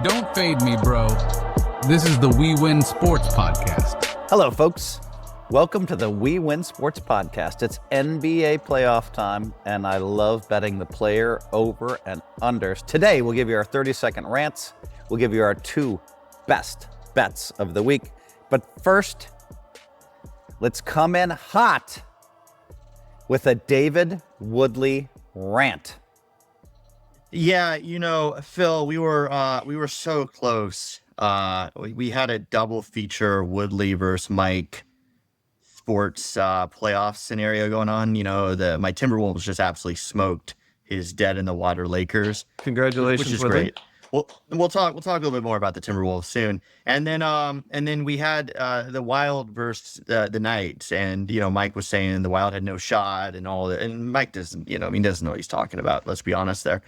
Don't fade me, bro. This is the WeWin Sports Podcast. Hello, folks. Welcome to the WeWin Sports Podcast. It's NBA playoff time, and I love betting the player over and unders. Today, we'll give you our 30-second rants. We'll give you our two best bets of the week. But first, let's come in hot with a David Woodley rant. Yeah, you know, Phil, we were so close. We had a double feature Woodley versus Mike sports playoff scenario going on. You know, my Timberwolves just absolutely smoked his dead in the water Lakers. Congratulations, which is Woodley. great. We'll talk a little bit more about the Timberwolves soon. And then we had the Wild versus the Knights, and you know, Mike was saying the Wild had no shot and all that, and Mike doesn't, you know, he doesn't know what he's talking about. Let's be honest there.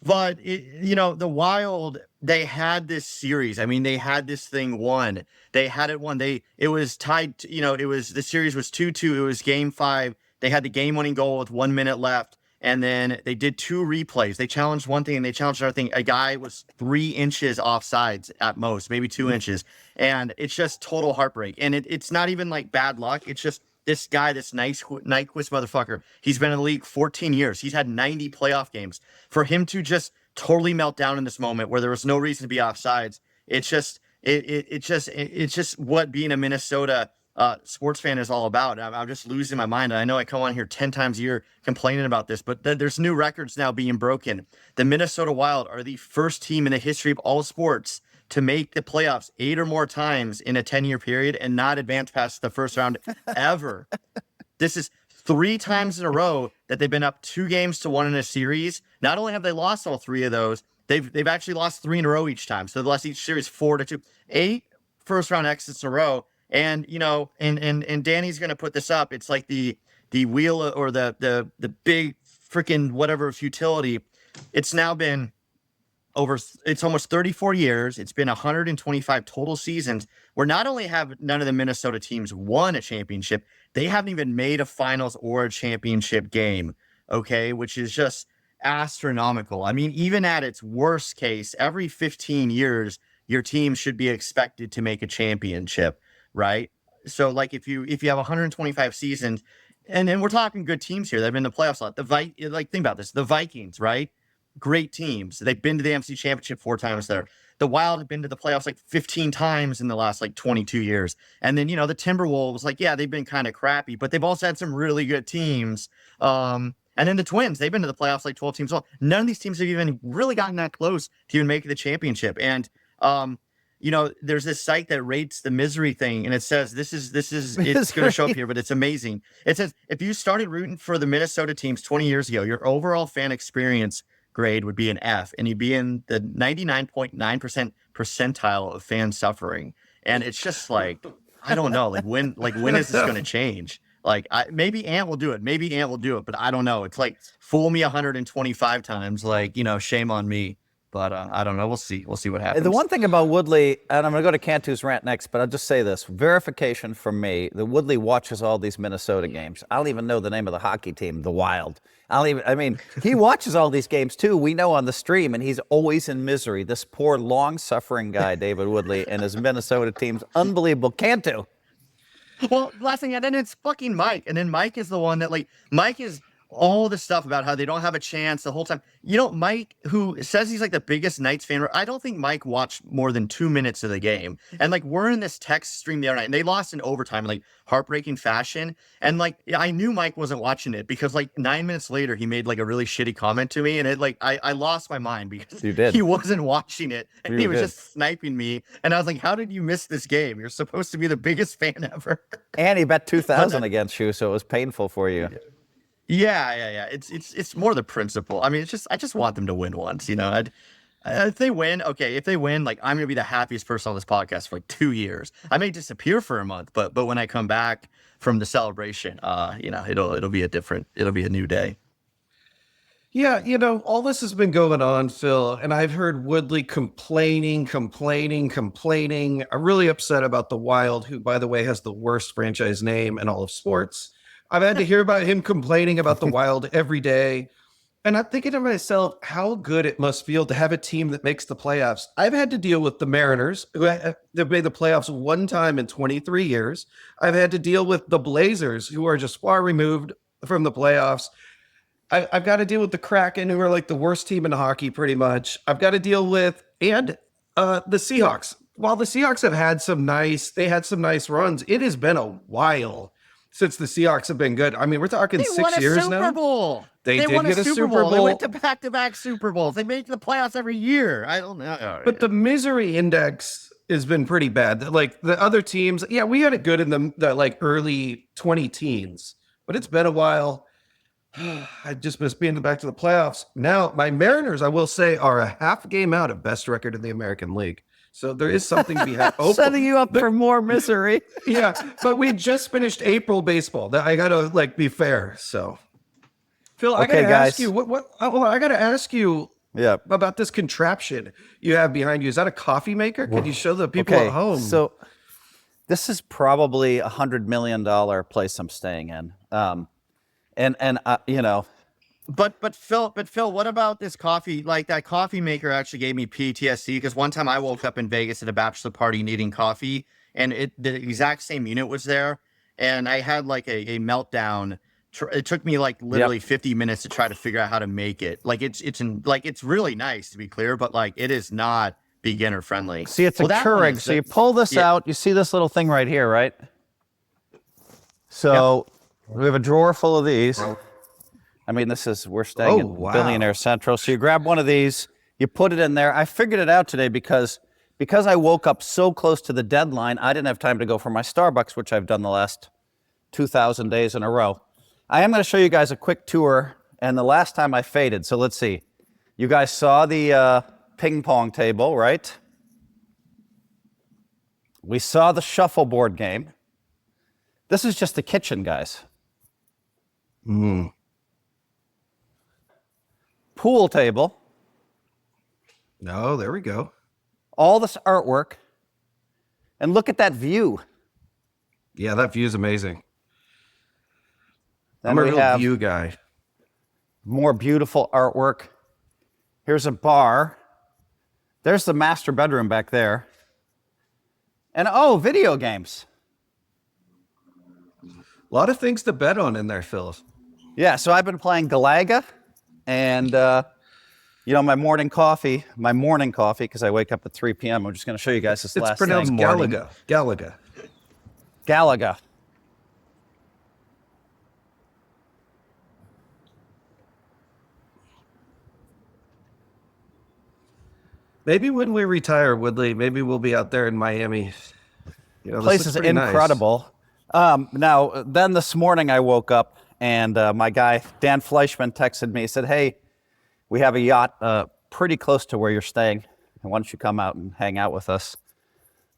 But you know, the Wild, they had this series. I mean, they had this thing won. They had it won. It was tied. You know, the series was 2-2. It was Game 5. They had the game-winning goal with 1 minute left. And then they did two replays. They challenged one thing and they challenged another thing. A guy was 3 inches offsides at most, maybe 2 inches. And it's just total heartbreak. And it's not even like bad luck. It's just this guy, this Nyquist motherfucker. He's been in the league 14 years. He's had 90 playoff games. For him to just totally melt down in this moment where there was no reason to be offsides, it's just what being a Minnesota sports fan is all about. I'm just losing my mind. I know I come on here 10 times a year complaining about this, but there's new records now being broken. The Minnesota Wild are the first team in the history of all sports to make the playoffs 8 or more times in a 10-year period and not advance past the first round ever. This is 3 times in a row that they've been up 2-1 in a series. Not only have they lost all 3 of those, they've actually lost 3 in a row each time. So they've lost each series 4-2, 8 first round exits in a row. And you know, and Danny's gonna put this up. It's like the wheel or the big freaking whatever futility. It's now been it's almost 34 years. It's been 125 total seasons where not only have none of the Minnesota teams won a championship, they haven't even made a finals or a championship game. Okay, which is just astronomical. I mean, even at its worst case, every 15 years, your team should be expected to make a championship. Right. So like if you have 125 seasons, and then we're talking good teams here that have been in the playoffs a lot. Think about this. The Vikings, right? Great teams. They've been to the NFC Championship 4 times there. The Wild have been to the playoffs like 15 times in the last like 22 years. And then, you know, the Timberwolves, like, yeah, they've been kind of crappy, but they've also had some really good teams. And then the Twins, they've been to the playoffs like 12 teams. Well, none of these teams have even really gotten that close to even making the championship. And, you know, there's this site that rates the misery thing, and it says it's going to show up here, but it's amazing. It says if you started rooting for the Minnesota teams 20 years ago, your overall fan experience grade would be an F, and you'd be in the 99.9% percentile of fan suffering. And it's just like, I don't know, when is this going to change? Like, maybe Ant will do it, but I don't know. It's like, fool me 125 times, like, you know, shame on me. But I don't know. We'll see what happens. The one thing about Woodley, and I'm going to go to Cantu's rant next, but I'll just say this. Verification from me, that Woodley watches all these Minnesota games. I don't even know the name of the hockey team, the Wild. He watches all these games too. We know on the stream, and he's always in misery. This poor, long-suffering guy, David Woodley, and his Minnesota team's unbelievable. Cantu. Well, last thing, and then it's fucking Mike. And then Mike is the one that, like, Mike is all this stuff about how they don't have a chance the whole time. You know, Mike, who says he's like the biggest Knights fan, I don't think Mike watched more than 2 minutes of the game. And like, we're in this text stream the other night, and they lost in overtime, like heartbreaking fashion. And like, I knew Mike wasn't watching it because like 9 minutes later, he made like a really shitty comment to me. And it like, I lost my mind because he wasn't watching it. And he was just sniping me. And I was like, how did you miss this game? You're supposed to be the biggest fan ever. And he bet 2,000 against you, so it was painful for you. Yeah. It's more the principle. I mean, I just want them to win once, you know. If they win, like, I'm gonna be the happiest person on this podcast for like 2 years. I may disappear for a month, but when I come back from the celebration, you know, it'll be a new day. Yeah, you know, all this has been going on, Phil, and I've heard Woodley complaining. I'm really upset about the Wild, who, by the way, has the worst franchise name in all of sports. I've had to hear about him complaining about the Wild every day. And I'm thinking to myself, how good it must feel to have a team that makes the playoffs. I've had to deal with the Mariners, who have made the playoffs one time in 23 years. I've had to deal with the Blazers, who are just far removed from the playoffs. I've got to deal with the Kraken, who are like the worst team in hockey, pretty much. I've got to deal with, and the Seahawks. While the Seahawks have had some nice runs, it has been a while since the Seahawks have been good. I mean, we're talking 6 years now. They won a Super Bowl. They did won get a Super Bowl. They went to back-to-back Super Bowls. They make the playoffs every year. I don't know. But the misery index has been pretty bad. Like the other teams, yeah, we had it good in the like early 20 teens, but it's been a while. I just miss being back to the playoffs. Now, my Mariners, I will say, are a half game out of best record in the American League. So there is something to be had. Setting you up for more misery. Yeah, but we just finished April baseball. I got to like be fair. So, Phil, I got to ask you I got to ask you about this contraption you have behind you. Is that a coffee maker? Can you show the people at home? So this is probably $100 million place I'm staying in. You know, But Phil, what about this coffee? Like that coffee maker actually gave me PTSD because one time I woke up in Vegas at a bachelor party needing coffee, and the exact same unit was there, and I had like a meltdown. It took me like literally 50 minutes to try to figure out how to make it. Like it's really nice, to be clear, but like it is not beginner friendly. See, it's a Keurig. So you pull this out. You see this little thing right here, right? So we have a drawer full of these. I mean, we're staying in Billionaire Central. So you grab one of these, you put it in there. I figured it out today because I woke up so close to the deadline, I didn't have time to go for my Starbucks, which I've done the last 2,000 days in a row. I am going to show you guys a quick tour, and the last time I faded. So let's see. You guys saw the ping pong table, right? We saw the shuffleboard game. This is just the kitchen, guys. Pool table. No, there we go. All this artwork. And look at that view. Yeah, that view is amazing. Then I'm a real view guy. More beautiful artwork. Here's a bar. There's the master bedroom back there. And video games. A lot of things to bet on in there, Phil. Yeah, so I've been playing Galaga. And, my morning coffee, because I wake up at 3 p.m. I'm just going to show you guys this last thing. It's pronounced Galaga. Galaga. Maybe when we retire, Woodley, maybe we'll be out there in Miami. Place is incredible. Nice. Now, then this morning I woke up. And my guy, Dan Fleischman, texted me. He said, hey, we have a yacht pretty close to where you're staying. And why don't you come out and hang out with us?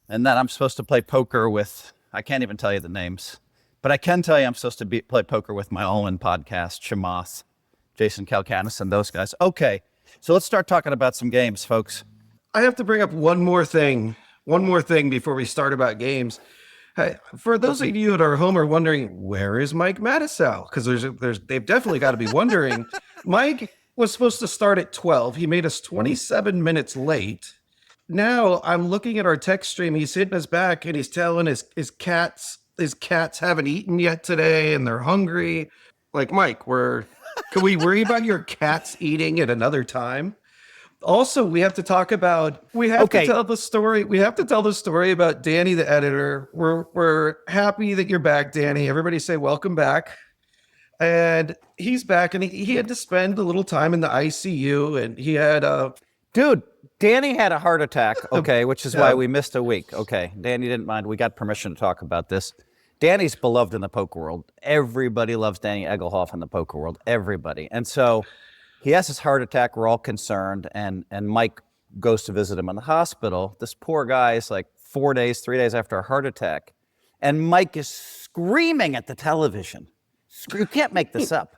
And then I'm supposed to play poker with, I can't even tell you the names. But I can tell you I'm supposed to play poker with my all-in podcast, Chamath, Jason Calcanis, and those guys. Okay, so let's start talking about some games, folks. I have to bring up one more thing before we start about games. Hey, for those of you at our home are wondering, where is Mike Matusow? Because they've definitely got to be wondering. Mike was supposed to start at 12. He made us 27 minutes late. Now I'm looking at our text stream. He's hitting us back and he's telling his cats haven't eaten yet today and they're hungry. Like, Mike, can we worry about your cats eating at another time? Also, we have to tell the story. We have to tell the story about Danny, the editor. We're happy that you're back, Danny. Everybody say welcome back. And he's back, and he had to spend a little time in the ICU, and he had Dude, Danny had a heart attack, which is why we missed a week. Okay, Danny didn't mind. We got permission to talk about this. Danny's beloved in the poker world. Everybody loves Danny Egelhoff in the poker world. Everybody. And so he has his heart attack. We're all concerned. And Mike goes to visit him in the hospital. This poor guy is like 3 days after a heart attack. And Mike is screaming at the television. You can't make this up.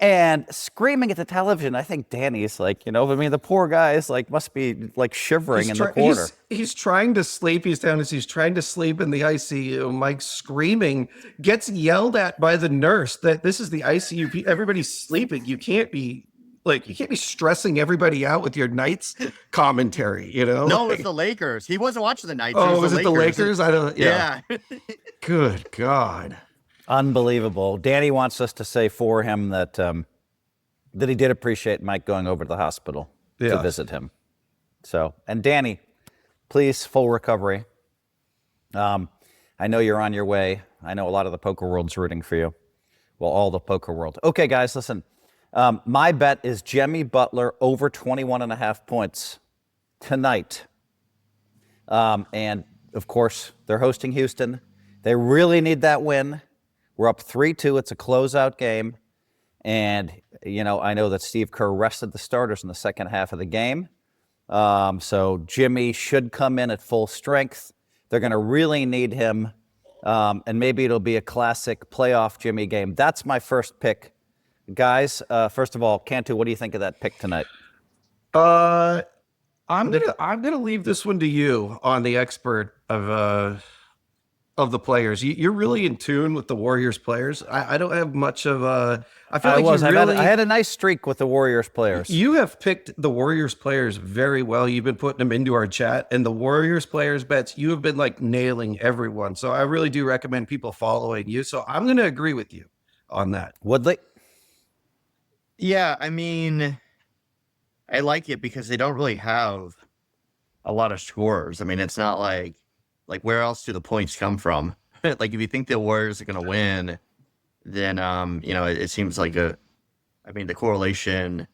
And screaming at the television. I think Danny's like, the poor guy is like, must be like shivering in the corner. He's trying to sleep. He's trying to sleep in the ICU. Mike's screaming, gets yelled at by the nurse that this is the ICU. Everybody's sleeping. You can't be Like, you can't be stressing everybody out with your Knights commentary, you know? No, it was the Lakers. He wasn't watching the Knights. Oh, was it the Lakers? I don't. Yeah. Good God. Unbelievable. Danny wants us to say for him that that he did appreciate Mike going over to the hospital to visit him. So, and Danny, please, full recovery. I know you're on your way. I know a lot of the poker world's rooting for you. Well, all the poker world. Okay, guys, listen. My bet is Jimmy Butler over 21.5 points tonight. And, of course, they're hosting Houston. They really need that win. We're up 3-2. It's a closeout game. And, you know, I know that Steve Kerr rested the starters in the second half of the game. So Jimmy should come in at full strength. They're going to really need him. And maybe it'll be a classic playoff Jimmy game. That's my first pick. Guys, first of all, Cantu, what do you think of that pick tonight? I'm gonna leave this one to you on the expert of the players. You're really in tune with the Warriors players. I don't have much of a. I feel I had a nice streak with the Warriors players. You have picked the Warriors players very well. You've been putting them into our chat, and the Warriors players bets, you have been like nailing everyone. So I really do recommend people following you. So I'm going to agree with you on that. Woodley? Yeah, I mean, I like it because they don't really have a lot of scorers. I mean, it's not like where else do the points come from? Like, if you think the Warriors are going to win, then, you know, it seems like the correlation.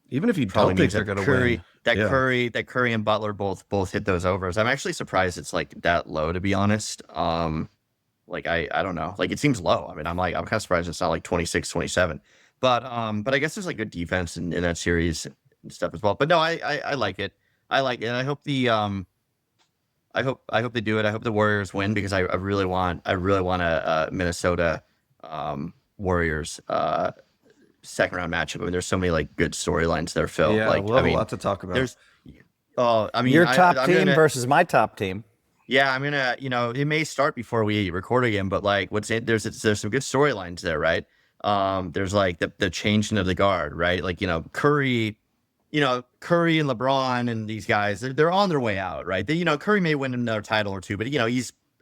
Even if you don't think they're going to win. Curry and Butler both hit those overs. I'm actually surprised it's like that low, to be honest. Like, I don't know. Like, it seems low. I mean, I'm kind of surprised it's not like 26, 27. But I guess there's like good defense in that series and stuff as well. But no, I like it. I like it. And I hope I hope they do it. I hope the Warriors win because I really want a Minnesota Warriors second round matchup. I mean, there's so many like good storylines there, Phil. Yeah, like, we'll have a lot to talk about. Your top team versus my top team. Yeah, I'm gonna. You know, it may start before we record again, but like, there's some good storylines there, right? There's like the changing of the guard, right? Like, you know, Curry and LeBron and these guys, they're on their way out, right? Curry may win another title or two, but you know,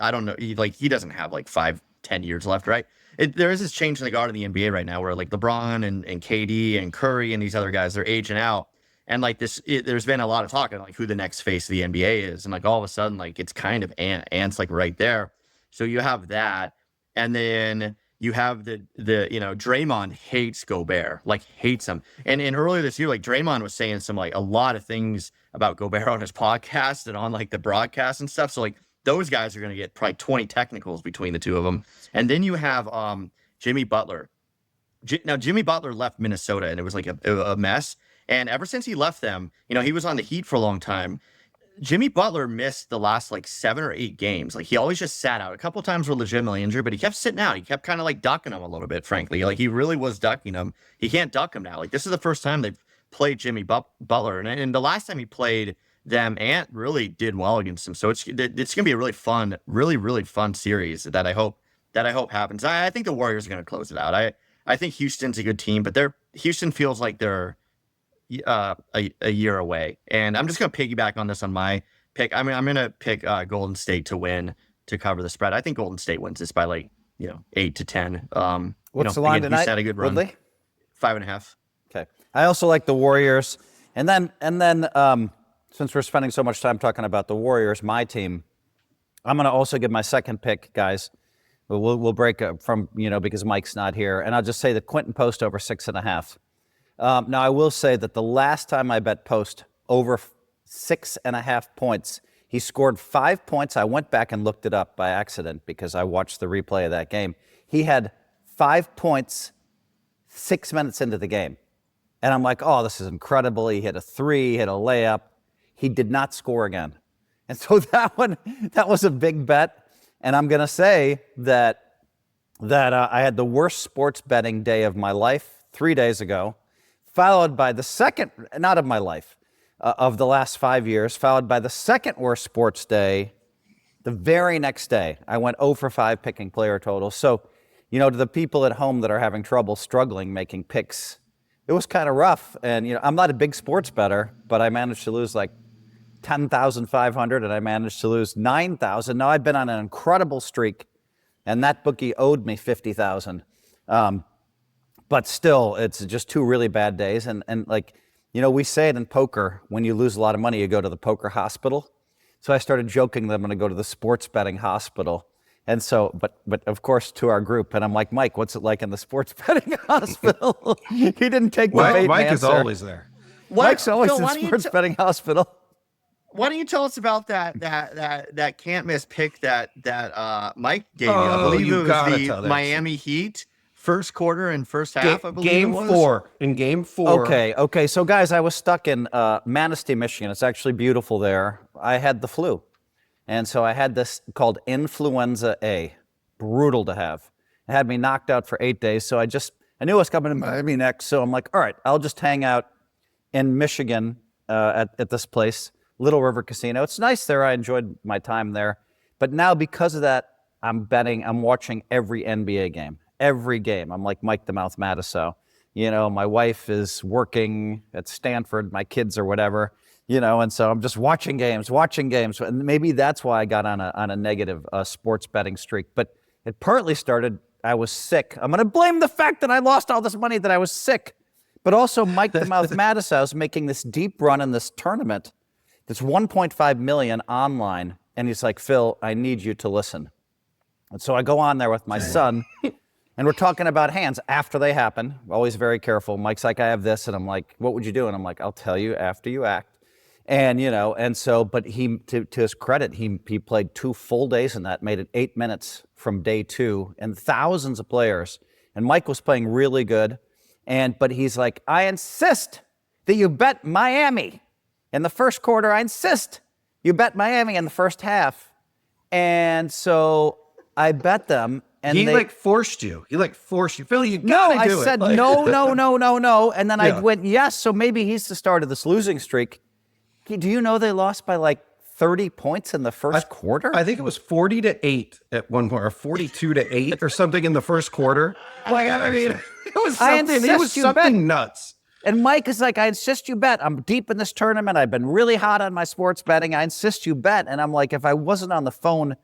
I don't know, he doesn't have like 5-10 years left, right? There is this change in the guard in the NBA right now where like LeBron and KD and Curry and these other guys, they're aging out. And like there's been a lot of talk on like who the next face of the NBA is. And like all of a sudden, like it's kind of Ant's like right there. So you have that. And then you have the Draymond hates Gobert, like hates him. And earlier this year, like Draymond was saying a lot of things about Gobert on his podcast and on like the broadcast and stuff. So like those guys are going to get probably 20 technicals between the two of them. And then you have Jimmy Butler. Now Jimmy Butler left Minnesota and it was like a mess. And ever since he left them, you know, he was on the Heat for a long time. Jimmy Butler missed the last like 7 or 8 games. Like he always just sat out. A couple of times were legitimately injured, but he kept sitting out. He kept kind of like ducking him a little bit, frankly. Like he really was ducking him. He can't duck him now. Like this is the first time they've played Jimmy Butler. And the last time he played them, Ant really did well against him. So it's going to be a really fun series that I hope happens. I think the Warriors are going to close it out. I think Houston's a good team, but Houston feels like they're a year away. And I'm just going to piggyback on this on my pick. I mean, I'm going to pick Golden State to win, to cover the spread. I think Golden State wins this by like, 8 to 10. What's the line tonight? He's had a good run. Woodley? 5.5. Okay. I also like the Warriors. And then since we're spending so much time talking about the Warriors, my team, I'm going to also give my second pick, guys. We'll break up from, because Mike's not here. And I'll just say that Quinten Post over 6.5. Now, I will say that the last time I bet Post over 6.5 points, he scored 5 points. I went back and looked it up by accident because I watched the replay of that game. He had 5 points 6 minutes into the game. And I'm like, oh, this is incredible. He hit a 3, hit a layup. He did not score again. And so that was a big bet. And I'm going to say that I had the worst sports betting day of my life 3 days ago, followed by the second, not of my life, of the last 5 years, followed by the second worst sports day the very next day. I went 0 for 5 picking player totals. So, to the people at home that are having trouble struggling making picks it was kind of rough. And, I'm not a big sports bettor, but I managed to lose like 10,500 and I managed to lose 9,000. Now I've been on an incredible streak and that bookie owed me 50,000. But still, it's just 2 really bad days. And like, we say it in poker, when you lose a lot of money, you go to the poker hospital. So I started joking that I'm going to go to the sports betting hospital. And so, but of course, to our group, and I'm like, Mike, what's it like in the sports betting hospital? He didn't take the bait. Mike answer. is always there. Mike's always Phil, in the sports betting hospital. Why don't you tell us about that can't miss pick that Mike gave you? I believe it was the Miami Heat first quarter and first half. I believe game it was. 4. In game 4. Okay. So guys, I was stuck in Manistee, Michigan. It's actually beautiful there. I had the flu. And so I had this called influenza A, brutal to have. It had me knocked out for 8 days. So I knew I was coming to Miami next. So I'm like, all right, I'll just hang out in Michigan at this place, Little River Casino. It's nice there. I enjoyed my time there. But now because of that, I'm watching every NBA game, every game. I'm like Mike the Mouth Matusow. My wife is working at Stanford, my kids or whatever. And so I'm just watching games. And maybe that's why I got on a negative sports betting streak. But it partly started, I was sick. I'm going to blame the fact that I lost all this money that I was sick. But also Mike the Mouth Matusow is making this deep run in this tournament. That's 1.5 million online. And he's like, Phil, I need you to listen. And so I go on there with my son. And we're talking about hands after they happen. Always very careful. Mike's like, I have this. And I'm like, what would you do? And I'm like, I'll tell you after you act. And, and so, but he, to his credit, he played 2 full days in that, made it 8 minutes from day 2 and thousands of players. And Mike was playing really good. But he's like, I insist that you bet Miami in the first quarter. I insist you bet Miami in the first half. And so I bet them. And he forced you. Phil, you gotta do it. I said, no. And then I went, yes. So maybe he's the start of this losing streak. Do you know they lost by 30 points in the first quarter? I think it was 40-8 at one point, or 42-8 or something in the first quarter. It was something nuts. And Mike is like, I insist you bet. I'm deep in this tournament. I've been really hot on my sports betting. I insist you bet. And I'm like, if I wasn't on the phone,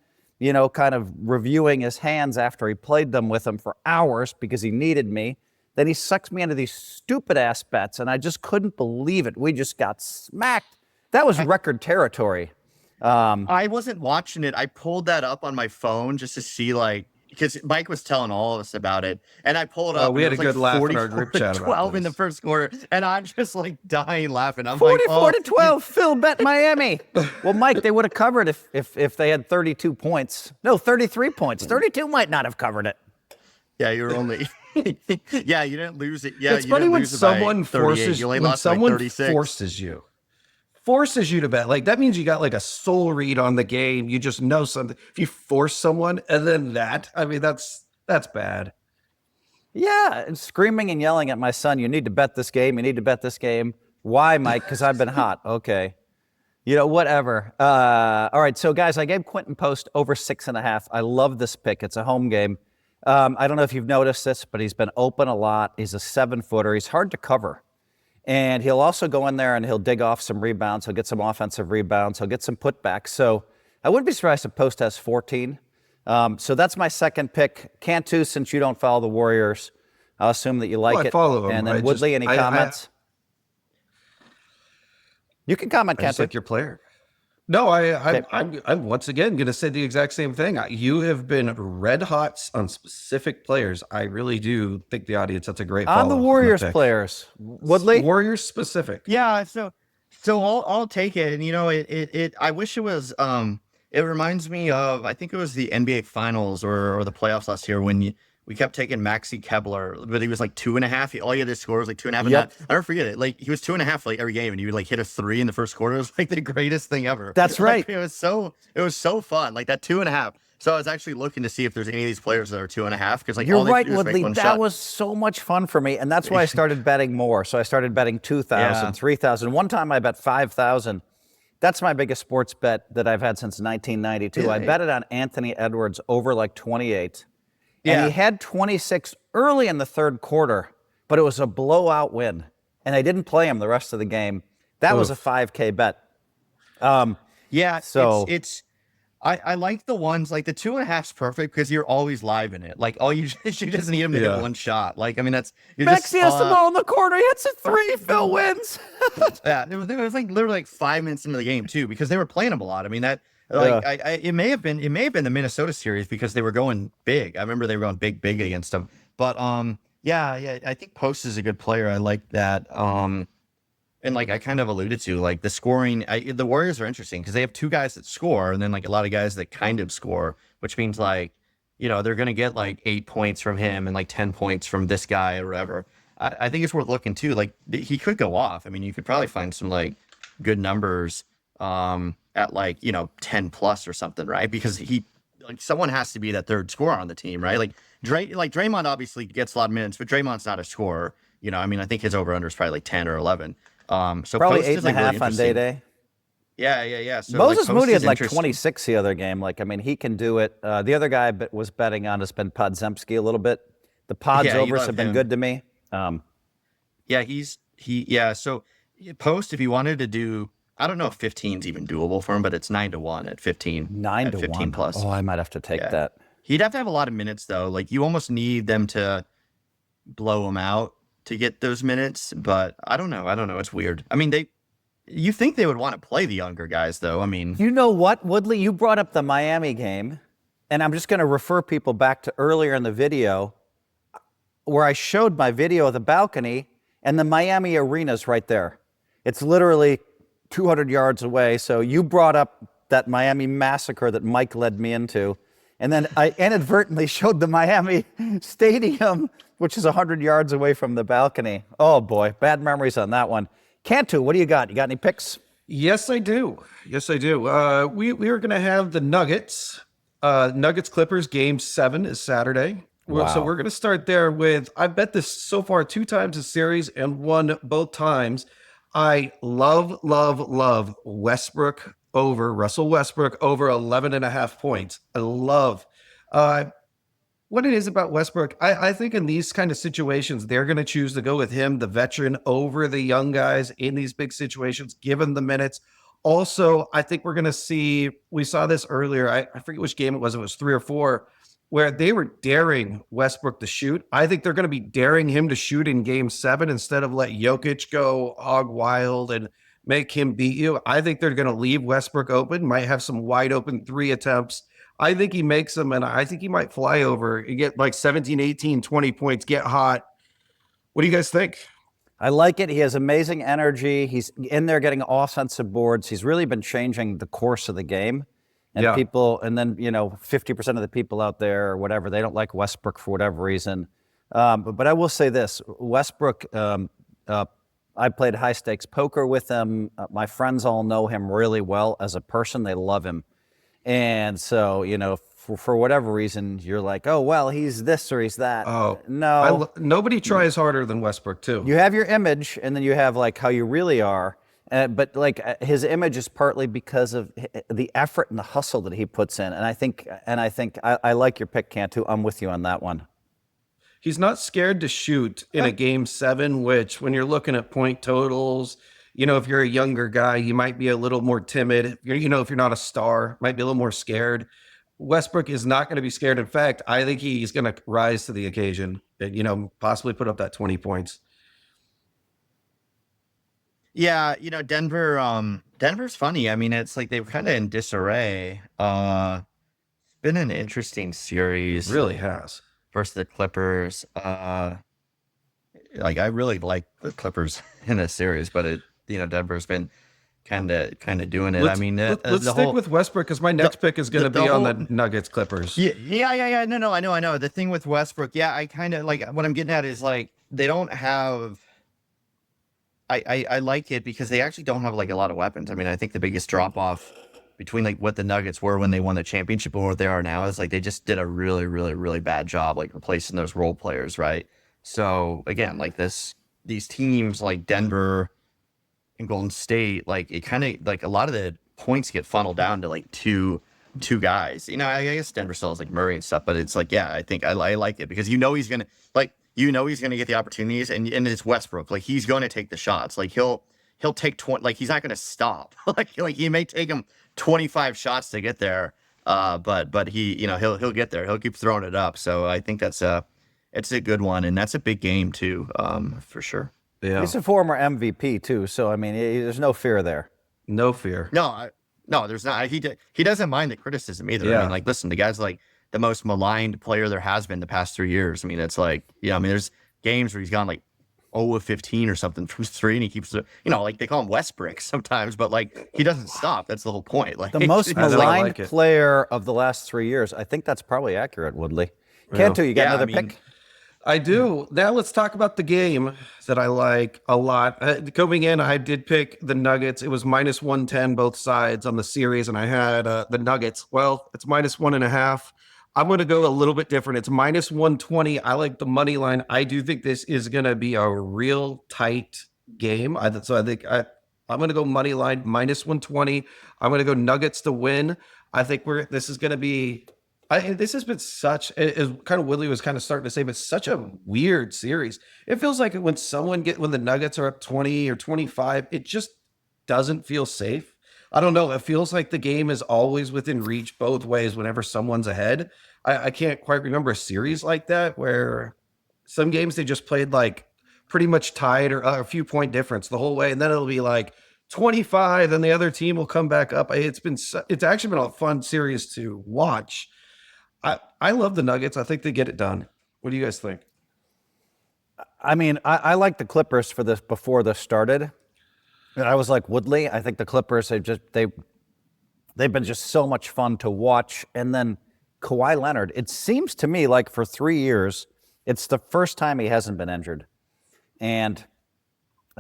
kind of reviewing his hands after he played them with him for hours because he needed me, then he sucks me into these stupid ass bets. And I just couldn't believe it. We just got smacked. That was record territory. I wasn't watching it. I pulled that up on my phone just to see, because Mike was telling all of us about it, and I pulled up. We had a good laugh in our group chat about 12 in the first quarter, and I'm just dying laughing. I'm 44-12. Phil bet Miami. Well, Mike, they would have covered if they had 32 points. No, 33 points. 32 might not have covered it. Yeah, you were only. Yeah, you didn't lose it. Yeah, it's funny when someone forces you to bet. That means you got a soul read on the game. You just know something. If you force someone and then that's bad. Yeah, and screaming and yelling at my son, you need to bet this game. You need to bet this game. Why, Mike? Because I've been hot. Okay. Whatever. All right. So guys, I gave Quinten Post over 6.5. I love this pick. It's a home game. I don't know if you've noticed this, but he's been open a lot. He's a 7-footer. He's hard to cover. And he'll also go in there and he'll dig off some rebounds. He'll get some offensive rebounds. He'll get some putbacks. So I wouldn't be surprised if Post has 14. So that's my second pick. Cantu, since you don't follow the Warriors, I'll assume that you like it. I follow him. And then Woodley, any comments? You can comment, Cantu. I just like your player. No, I'm once again going to say the exact same thing. You have been red hot on specific players. I really do think the audience, that's a great follow. On the Warriors players. Woodley? Warriors specific. Yeah, so I'll take it. And it I wish it was it reminds me of, I think it was the NBA finals or the playoffs last year when we kept taking Maxi Kepler, but he was 2.5. All he had to score was 2.5. Yep. I'll never forget it. He was 2.5 every game, and he would hit a 3 in the first quarter. It was the greatest thing ever. That's right. It was so fun. That 2.5. So I was actually looking to see if there's any of these players that are 2.5 because you're all they right, do is make Woodley. one That shot. was so much fun for me, and that's why I started betting more. So I started betting 2,000, 3,000. One time I bet 5,000. That's my biggest sports bet that I've had since 1992. Yeah. I bet it on Anthony Edwards over 28. Yeah. And he had 26 early in the third quarter, but it was a blowout win, and I didn't play him the rest of the game. That was a 5K bet. Yeah, So I like the ones like the 2.5's perfect because you're always live in it. Like all you just need him to hit one shot. Like I mean Maxey has the ball in the corner. He hits a 3. Phil wins. Yeah, there was like literally like 5 minutes into the game too because they were playing him a lot. I mean that like it may have been the Minnesota series because they were going big. I remember they were going big against them. But yeah, I think Post is a good player. I like that. And like I kind of alluded to, like the scoring, the Warriors are interesting because they have 2 guys that score and then like a lot of guys that kind of score, which means like, they're going to get like 8 points from him and like 10 points from this guy or whatever. I think it's worth looking too. Like he could go off. I mean, you could probably find some like good numbers at like, 10 plus or something, right? Because someone has to be that third scorer on the team, right? Like Draymond obviously gets a lot of minutes, but Draymond's not a scorer. I mean, I think his over under is probably like 10 or 11. So probably Post 8.5 really on day. Yeah. So Moses like, Moody had like 26 the other game. Like, I mean, he can do it. The other guy was betting on has been Podzemski a little bit. The Pods overs have been good to me. So Post, if you wanted to do, I don't know if 15 is even doable for him, but it's 9-1 at 15. 9-1 plus. Oh, I might have to take that. He'd have to have a lot of minutes though. Like you almost need them to blow him out to get those minutes, but I don't know. It's weird. I mean, you think they would want to play the younger guys though. I mean, you know what, Woodley, you brought up the Miami game, and I'm just going to refer people back to earlier in the video where I showed my video of the balcony, and the Miami arena's right there. It's literally 200 yards away. So you brought up that Miami massacre that Mike led me into. And then I inadvertently showed the Miami Stadium, which is 100 yards away from the balcony. Oh, boy. Bad memories on that one. Cantu, what do you got? You got any picks? Yes, I do. We are going to have the Nuggets. Nuggets Clippers game 7 is Saturday. Wow. So we're going to start there with, I bet this so far 2 times a series and won both times. I love Westbrook over Russell Westbrook over 11.5 points. I love what it is about Westbrook. I think in these kind of situations, they're going to choose to go with him, the veteran, over the young guys in these big situations, given the minutes. Also, I think we're going to see, we saw this earlier. I forget which game it was 3 or 4, where they were daring Westbrook to shoot. I think they're going to be daring him to shoot in game 7 instead of let Jokic go hog wild and make him beat you. I think they're going to leave Westbrook open, might have some wide open 3 attempts. I think he makes them, and I think he might fly over and get like 17, 18, 20 points, get hot. What do you guys think? I like it. He has amazing energy. He's in there getting offensive boards. He's really been changing the course of the game. And people, and then, 50% of the people out there or whatever, they don't like Westbrook for whatever reason. But I will say this, Westbrook, I played high stakes poker with him. My friends all know him really well as a person. They love him. And so, for whatever reason, you're like, oh, well, he's this or he's that. Oh, no. Nobody tries harder than Westbrook, too. You have your image, and then you have like how you really are. But like his image is partly because of the effort and the hustle that he puts in. And I think I like your pick, Cantu. I'm with you on that one. He's not scared to shoot in a game 7, which when you're looking at point totals, if you're a younger guy, you might be a little more timid. If you're not a star, might be a little more scared. Westbrook is not going to be scared. In fact, I think he's going to rise to the occasion and, possibly put up that 20 points. Yeah, Denver's funny. I mean, it's like they're kind of in disarray. It's been an interesting series. It really has. Versus the Clippers. I really like the Clippers in this series, but Denver's been kind of doing it. Let's stick with Westbrook because my next pick is going to be on the Nuggets Clippers. Yeah. No, I know. The thing with Westbrook, I kind of like what I'm getting at is like they don't have. I like it because they actually don't have like a lot of weapons. I mean, I think the biggest drop off between like what the Nuggets were when they won the championship and what they are now is like they just did a really, really, really bad job like replacing those role players, right? So again, like these teams like Denver and Golden State, like it kind of like a lot of the points get funneled down to like two guys. I guess Denver still has like Murray and stuff, but it's like I think I like it because he's gonna like. you know he's going to get the opportunities, and it's Westbrook. Like, he's going to take the shots. Like, he'll take 20. Like, he's not going to stop. like he may take him 25 shots to get there. But he, he'll get there. He'll keep throwing it up. So I think it's a good one, and that's a big game too, for sure. Yeah. He's a former MVP too, so I mean, there's no fear there. No fear. No, there's not. He doesn't mind the criticism either. Yeah. I mean, like, listen, the guy's like the most maligned player there has been the past 3 years. I mean, it's like, there's games where he's gone like 0 of 15 or something from 3, and he keeps, like they call him Westbrook sometimes, but like he doesn't stop. That's the whole point. Like, the most maligned player of the last 3 years. I think that's probably accurate, Woodley. Cantu, you got another pick? I do. Now let's talk about the game that I like a lot. Coming in, I did pick the Nuggets. It was minus 110 both sides on the series, and I had the Nuggets. Well, it's minus 1.5. I'm going to go a little bit different. It's minus 120. I like the money line. I do think this is going to be a real tight game. So I think I'm going to go money line minus 120. I'm going to go Nuggets to win. I think this is going to be. This has been such, as kind of Woodley was kind of starting to say, but such a weird series. It feels like when the Nuggets are up 20 or 25, it just doesn't feel safe. I don't know. It feels like the game is always within reach both ways whenever someone's ahead. I can't quite remember a series like that where some games they just played like pretty much tied or a few point difference the whole way. And then it'll be like 25 and the other team will come back up. It's actually been a fun series to watch. I love the Nuggets. I think they get it done. What do you guys think? I mean, I like the Clippers for this before this started. And I was like Woodley. I think the Clippers they've been just so much fun to watch. And then Kawhi Leonard, it seems to me like for 3 years, it's the first time he hasn't been injured. And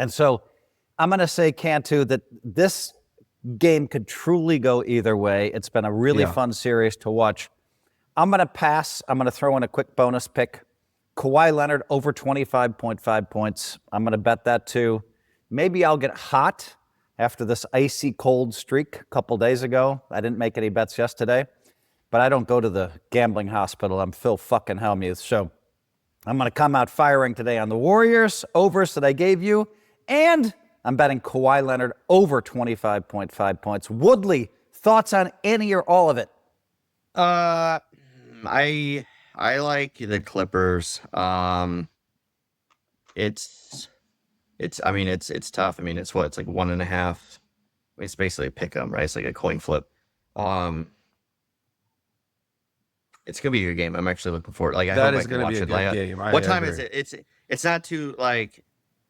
so I'm going to say, Cantu, that this game could truly go either way. It's been a really fun series to watch. I'm going to pass. I'm going to throw in a quick bonus pick. Kawhi Leonard over 25.5 points. I'm going to bet that too. Maybe I'll get hot after this icy cold streak a couple days ago. I didn't make any bets yesterday, but I don't go to the gambling hospital. I'm Phil fucking Hellmuth. So I'm going to come out firing today on the Warriors overs that I gave you. And I'm betting Kawhi Leonard over 25.5 points. Woodley, thoughts on any or all of it? I like the Clippers. It's tough. I mean, it's like 1.5. It's basically a pick 'em, right? It's like a coin flip. It's gonna be a good game. I'm actually looking forward. Like, I hope I can watch it. Like, game. What time is it? It's not too like.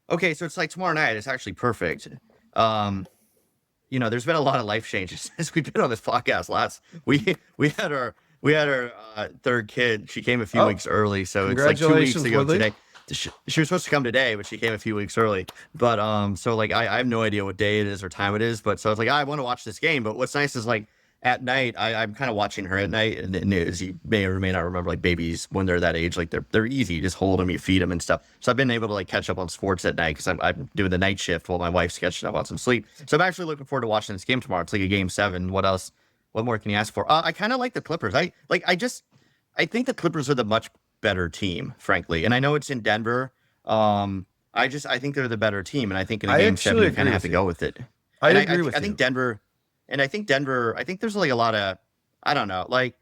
Okay, so it's like tomorrow night. It's actually perfect. There's been a lot of life changes since we've been on this podcast. We had our third kid. She came a few weeks early, so it's like 2 weeks ago today. She was supposed to come today, but she came a few weeks early. But so like I have no idea what day it is or time it is. But so I was like, I want to watch this game. But what's nice is like at night, I'm kind of watching her at night, and as you may or may not remember, like babies when they're that age, like they're easy. You just hold them, you feed them and stuff. So I've been able to like catch up on sports at night because I'm doing the night shift while my wife's catching up on some sleep. So I'm actually looking forward to watching this game tomorrow. It's like a game 7. What else? What more can you ask for? I kind of like the Clippers. I think the Clippers are the much better team, frankly. And I know it's in Denver. I think they're the better team, and I think in a game 7 you kind of have to go with it. I agree with you. I think Denver, I think there's like a lot of, I don't know, like,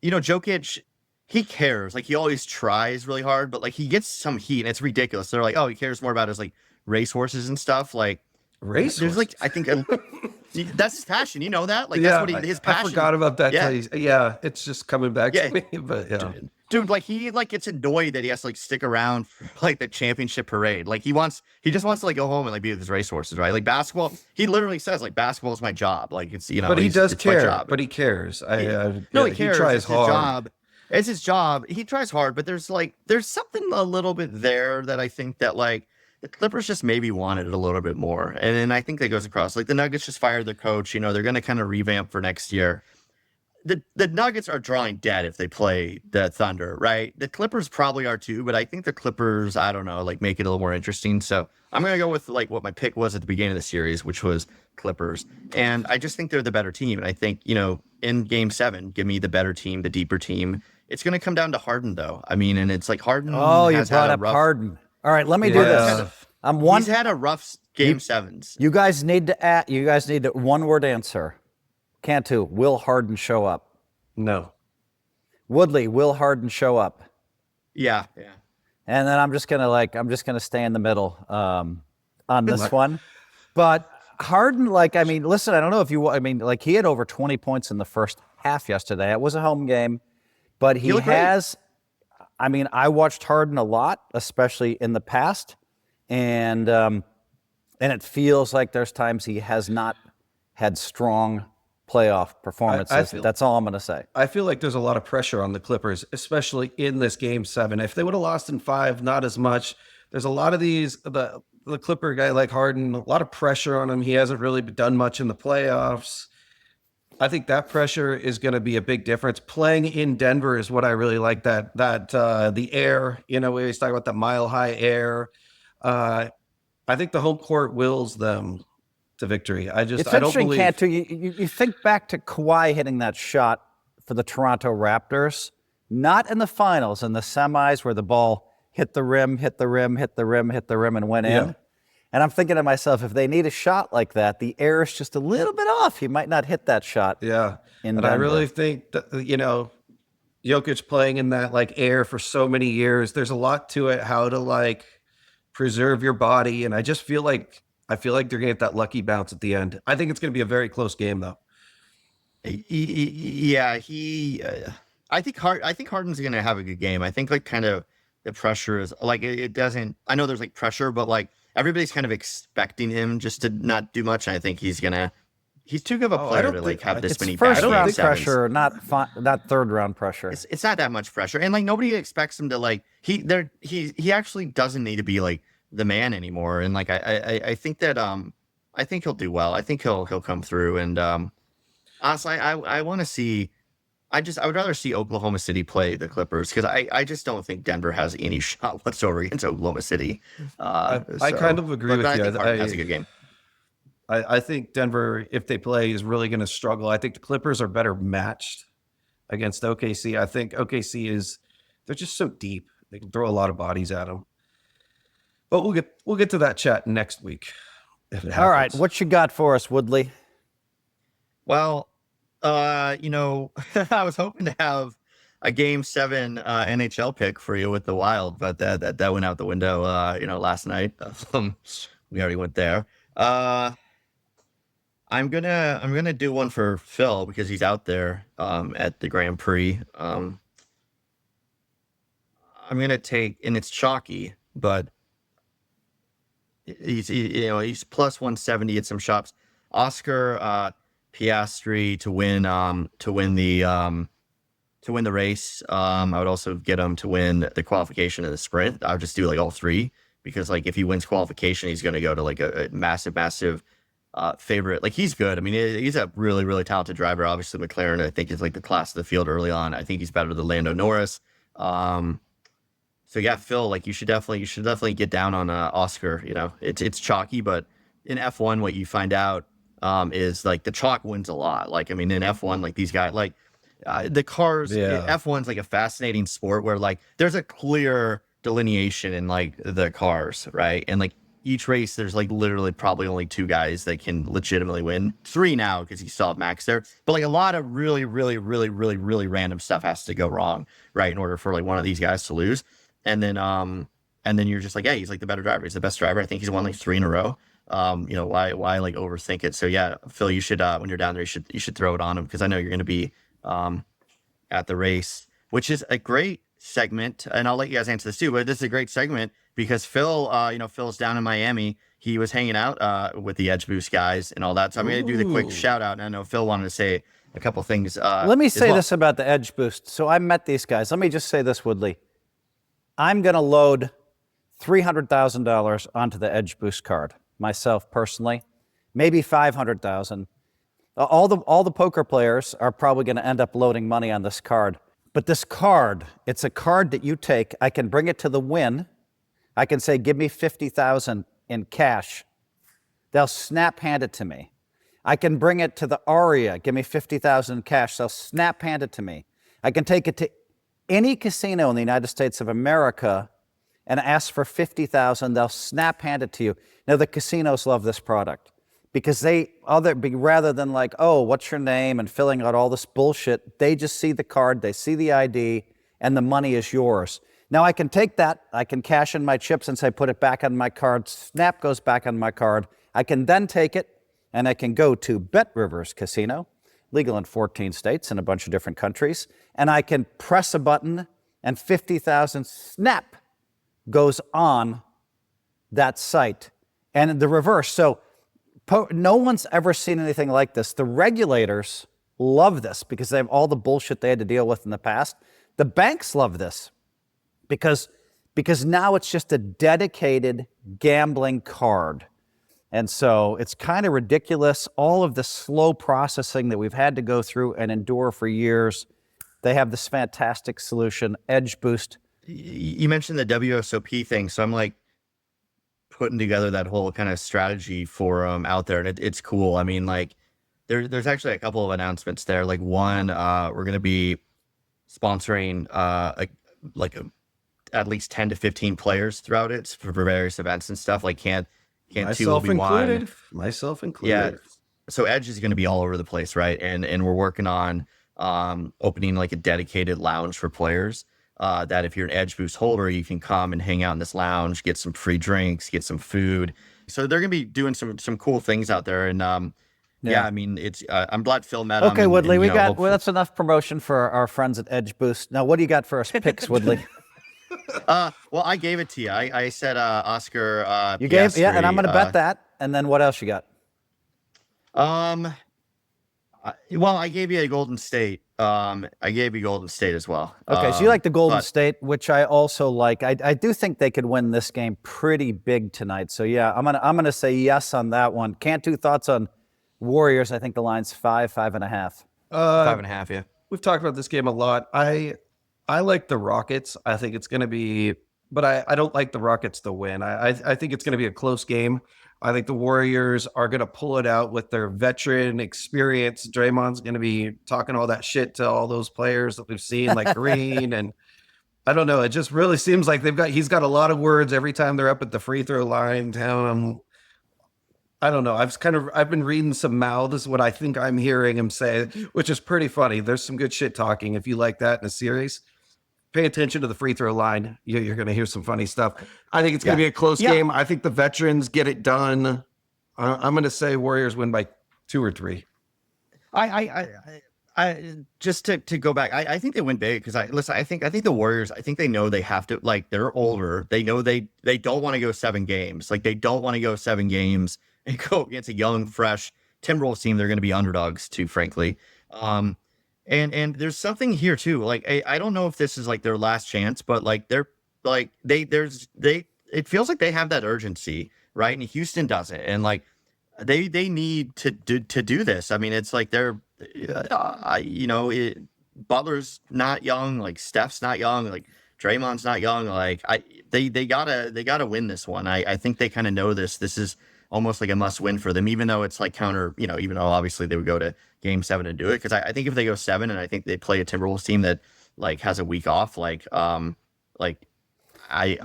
Jokic, he cares. Like, he always tries really hard, but like he gets some heat, and it's ridiculous. They're like, oh, he cares more about his like racehorses and stuff. Like racehorses. There's like, I think that's his passion. You know that? Like, that's what his passion. I forgot about that. Yeah, it's just coming back to me. But yeah. Dude, like he like gets annoyed that he has to like stick around for like the championship parade. Like he just wants to like go home and like be with his racehorses, right? Like basketball, he literally says like basketball is my job. Like it's but he does care. But he cares. He cares. He tries hard. It's his job. He tries hard, but there's something a little bit there that I think that like the Clippers just maybe wanted it a little bit more, and then I think that goes across. Like the Nuggets just fired their coach. They're going to kind of revamp for next year. The Nuggets are drawing dead if they play the Thunder, right? The Clippers probably are too, but I think the Clippers, I don't know, like make it a little more interesting. So I'm going to go with like what my pick was at the beginning of the series, which was Clippers. And I just think they're the better team. And I think, in game 7, give me the better team, the deeper team. It's going to come down to Harden, though. I mean, and it's like Harden. Oh, you has brought had a up rough, Harden. All right, let me do this. He's had a rough game sevens. You guys need to one-word answer. Cantu, will Harden show up? No. Woodley, will Harden show up? Yeah. And then I'm just gonna stay in the middle on this one. But Harden, listen, I don't know if he had over 20 points in the first half yesterday. It was a home game, but he has. I watched Harden a lot, especially in the past, and it feels like there's times he has not had strong playoff performances. That's all I'm going to say. I feel like there's a lot of pressure on the Clippers, especially in this game 7. If they would have lost in 5, not as much. There's a lot of the Clipper guy like Harden, a lot of pressure on him. He hasn't really done much in the playoffs. I think that pressure is going to be a big difference. Playing in Denver is what I really like. That the air, we always talk about the mile high air. I think the home court wills them to victory. I don't believe. Cantu, you think back to Kawhi hitting that shot for the Toronto Raptors, not in the finals, in the semis where the ball hit the rim, and went in. And I'm thinking to myself, if they need a shot like that, the air is just a little bit off. He might not hit that shot. Yeah. And Denver. I really think that, Jokic playing in that air for so many years, there's a lot to it, how to preserve your body. And I just feel like they're going to get that lucky bounce at the end. I think it's going to be a very close game, though. Yeah, I think Harden's going to have a good game. I think kind of the pressure is it doesn't. I know there's pressure, but everybody's kind of expecting him just to not do much. And I think he's too good of a player to have this many first bad round game sevens. pressure, not third round pressure. It's not that much pressure, and nobody expects him to he actually doesn't need to be the man anymore. And I think that I think he'll do well. I think he'll come through. And honestly, I want to see. I would rather see Oklahoma City play the Clippers because I just don't think Denver has any shot whatsoever against Oklahoma City. I kind of agree with you. I think Harden has a good game. I think Denver, if they play, is really going to struggle. I think the Clippers are better matched against OKC. I think OKC they're just so deep. They can throw a lot of bodies at them. But we'll get to that chat next week. If it happens. All right, what you got for us, Woodley? Well, I was hoping to have a Game 7 NHL pick for you with the Wild, but that went out the window. Last night. We already went there. I'm gonna do one for Phil because he's out there at the Grand Prix. I'm gonna take, and it's chalky, but he's plus 170 at some shops. Oscar Piastri to win the race. I would also get him to win the qualification and the sprint. I would just do all three because if he wins qualification, he's going to go to a massive favorite. He's good. I mean, he's a really, really talented driver. Obviously, McLaren, I think, is the class of the field early on. I think he's better than Lando Norris. So yeah, Phil, you should definitely get down on Oscar. It's chalky, but in F1, what you find out is the chalk wins a lot. In F1, these guys, the cars, F1's a fascinating sport where there's a clear delineation in the cars, right? And each race, there's literally probably only 2 guys that can legitimately win. 3 now because you still have Max there. But a lot of really, really, really, really, really random stuff has to go wrong, right, in order for one of these guys to lose. And then you're just yeah, he's the better driver. He's the best driver. I think he's won 3 in a row. Why overthink it? So yeah, Phil, you should when you're down there, you should throw it on him because I know you're going to be at the race, which is a great segment. And I'll let you guys answer this too, but this is a great segment because Phil, Phil's down in Miami. He was hanging out with the Edge Boost guys and all that. So I'm going to do the quick shout out. And I know Phil wanted to say a couple things. Let me say this about the Edge Boost. So I met these guys. Let me just say this, Woodley. I'm going to load $300,000 onto the Edge Boost card myself personally, maybe 500,000. All the poker players are probably going to end up loading money on this card. But this card, it's a card that you take. I can bring it to the win. I can say, give me 50,000 in cash. They'll snap hand it to me. I can bring it to the Aria. Give me 50,000 in cash. They'll snap hand it to me. I can take it to any casino in the United States of America and ask for $50,000, they'll snap hand it to you. Now, the casinos love this product because rather than like, oh, what's your name and filling out all this bullshit, they just see the card, they see the ID, and the money is yours. Now, I can take that, I can cash in my chips and say, put it back on my card, snap goes back on my card. I can then take it and I can go to Bet Rivers Casino, legal in 14 states and a bunch of different countries, and I can press a button and 50,000 snap goes on that site. And the reverse. So no one's ever seen anything like this. The regulators love this because they have all the bullshit they had to deal with in the past. The banks love this because now it's just a dedicated gambling card. And so it's kind of ridiculous. All of the slow processing that we've had to go through and endure for years, they have this fantastic solution, Edge Boost. You mentioned the WSOP thing, so I'm like putting together that whole kind of strategy for out there, and it's cool. I mean, like there's actually a couple of announcements there. Like one, we're going to be sponsoring at least 10 to 15 players throughout it for various events and stuff. Like Cantu will be one. Myself included. Yeah. So Edge is going to be all over the place, right? And we're working on opening like a dedicated lounge for players. That if you're an Edge Boost holder, you can come and hang out in this lounge, get some free drinks, get some food. So they're gonna be doing some cool things out there. And I mean, it's I'm glad Phil met him. Okay, Woodley, well, that's enough promotion for our friends at Edge Boost. Now, what do you got for us picks, Woodley? Well, I gave it to you. I said Oscar. You gave, yeah, and I'm gonna bet that. And then what else you got? Well, I gave you a Golden State. I gave you Golden State as well. Okay, so you like the Golden State, which I also like. I do think they could win this game pretty big tonight. So yeah, I'm gonna say yes on that one. Cantu, thoughts on Warriors? I think the line's 5.5. 5.5, yeah. We've talked about this game a lot. I like the Rockets. I think it's gonna be, but I don't like the Rockets to win. I think it's gonna be a close game. I think the Warriors are going to pull it out with their veteran experience. Draymond's going to be talking all that shit to all those players that we've seen, like Green. And I don't know. It just really seems like he's got a lot of words every time they're up at the free throw line telling them. I don't know. I've been reading some mouths, what I think I'm hearing him say, which is pretty funny. There's some good shit talking. If you like that in a series, pay attention to the free throw line. You're going to hear some funny stuff. I think it's going to be a close game. I think the veterans get it done. I'm going to say Warriors win by 2 or 3. I just to go back, I think they win big because I think the Warriors, I think they know they have to, like, they're older. They know they don't want to go 7 games. Like, they don't want to go 7 games and go against a young, fresh Timberwolves team. They're going to be underdogs too, frankly. And there's something here too. Like, I don't know if this is like their last chance, but like it feels like they have that urgency, right? And Houston doesn't. And like they need to do this. I mean, it's like they're Butler's not young, like Steph's not young, like Draymond's not young. Like they gotta win this one. I think they kind of know this. This is almost like a must win for them, even though it's like even though obviously they would go to game 7 and do it. Cause I think if they go 7 and I think they play a Timberwolves team that like has a week off, Woodley, I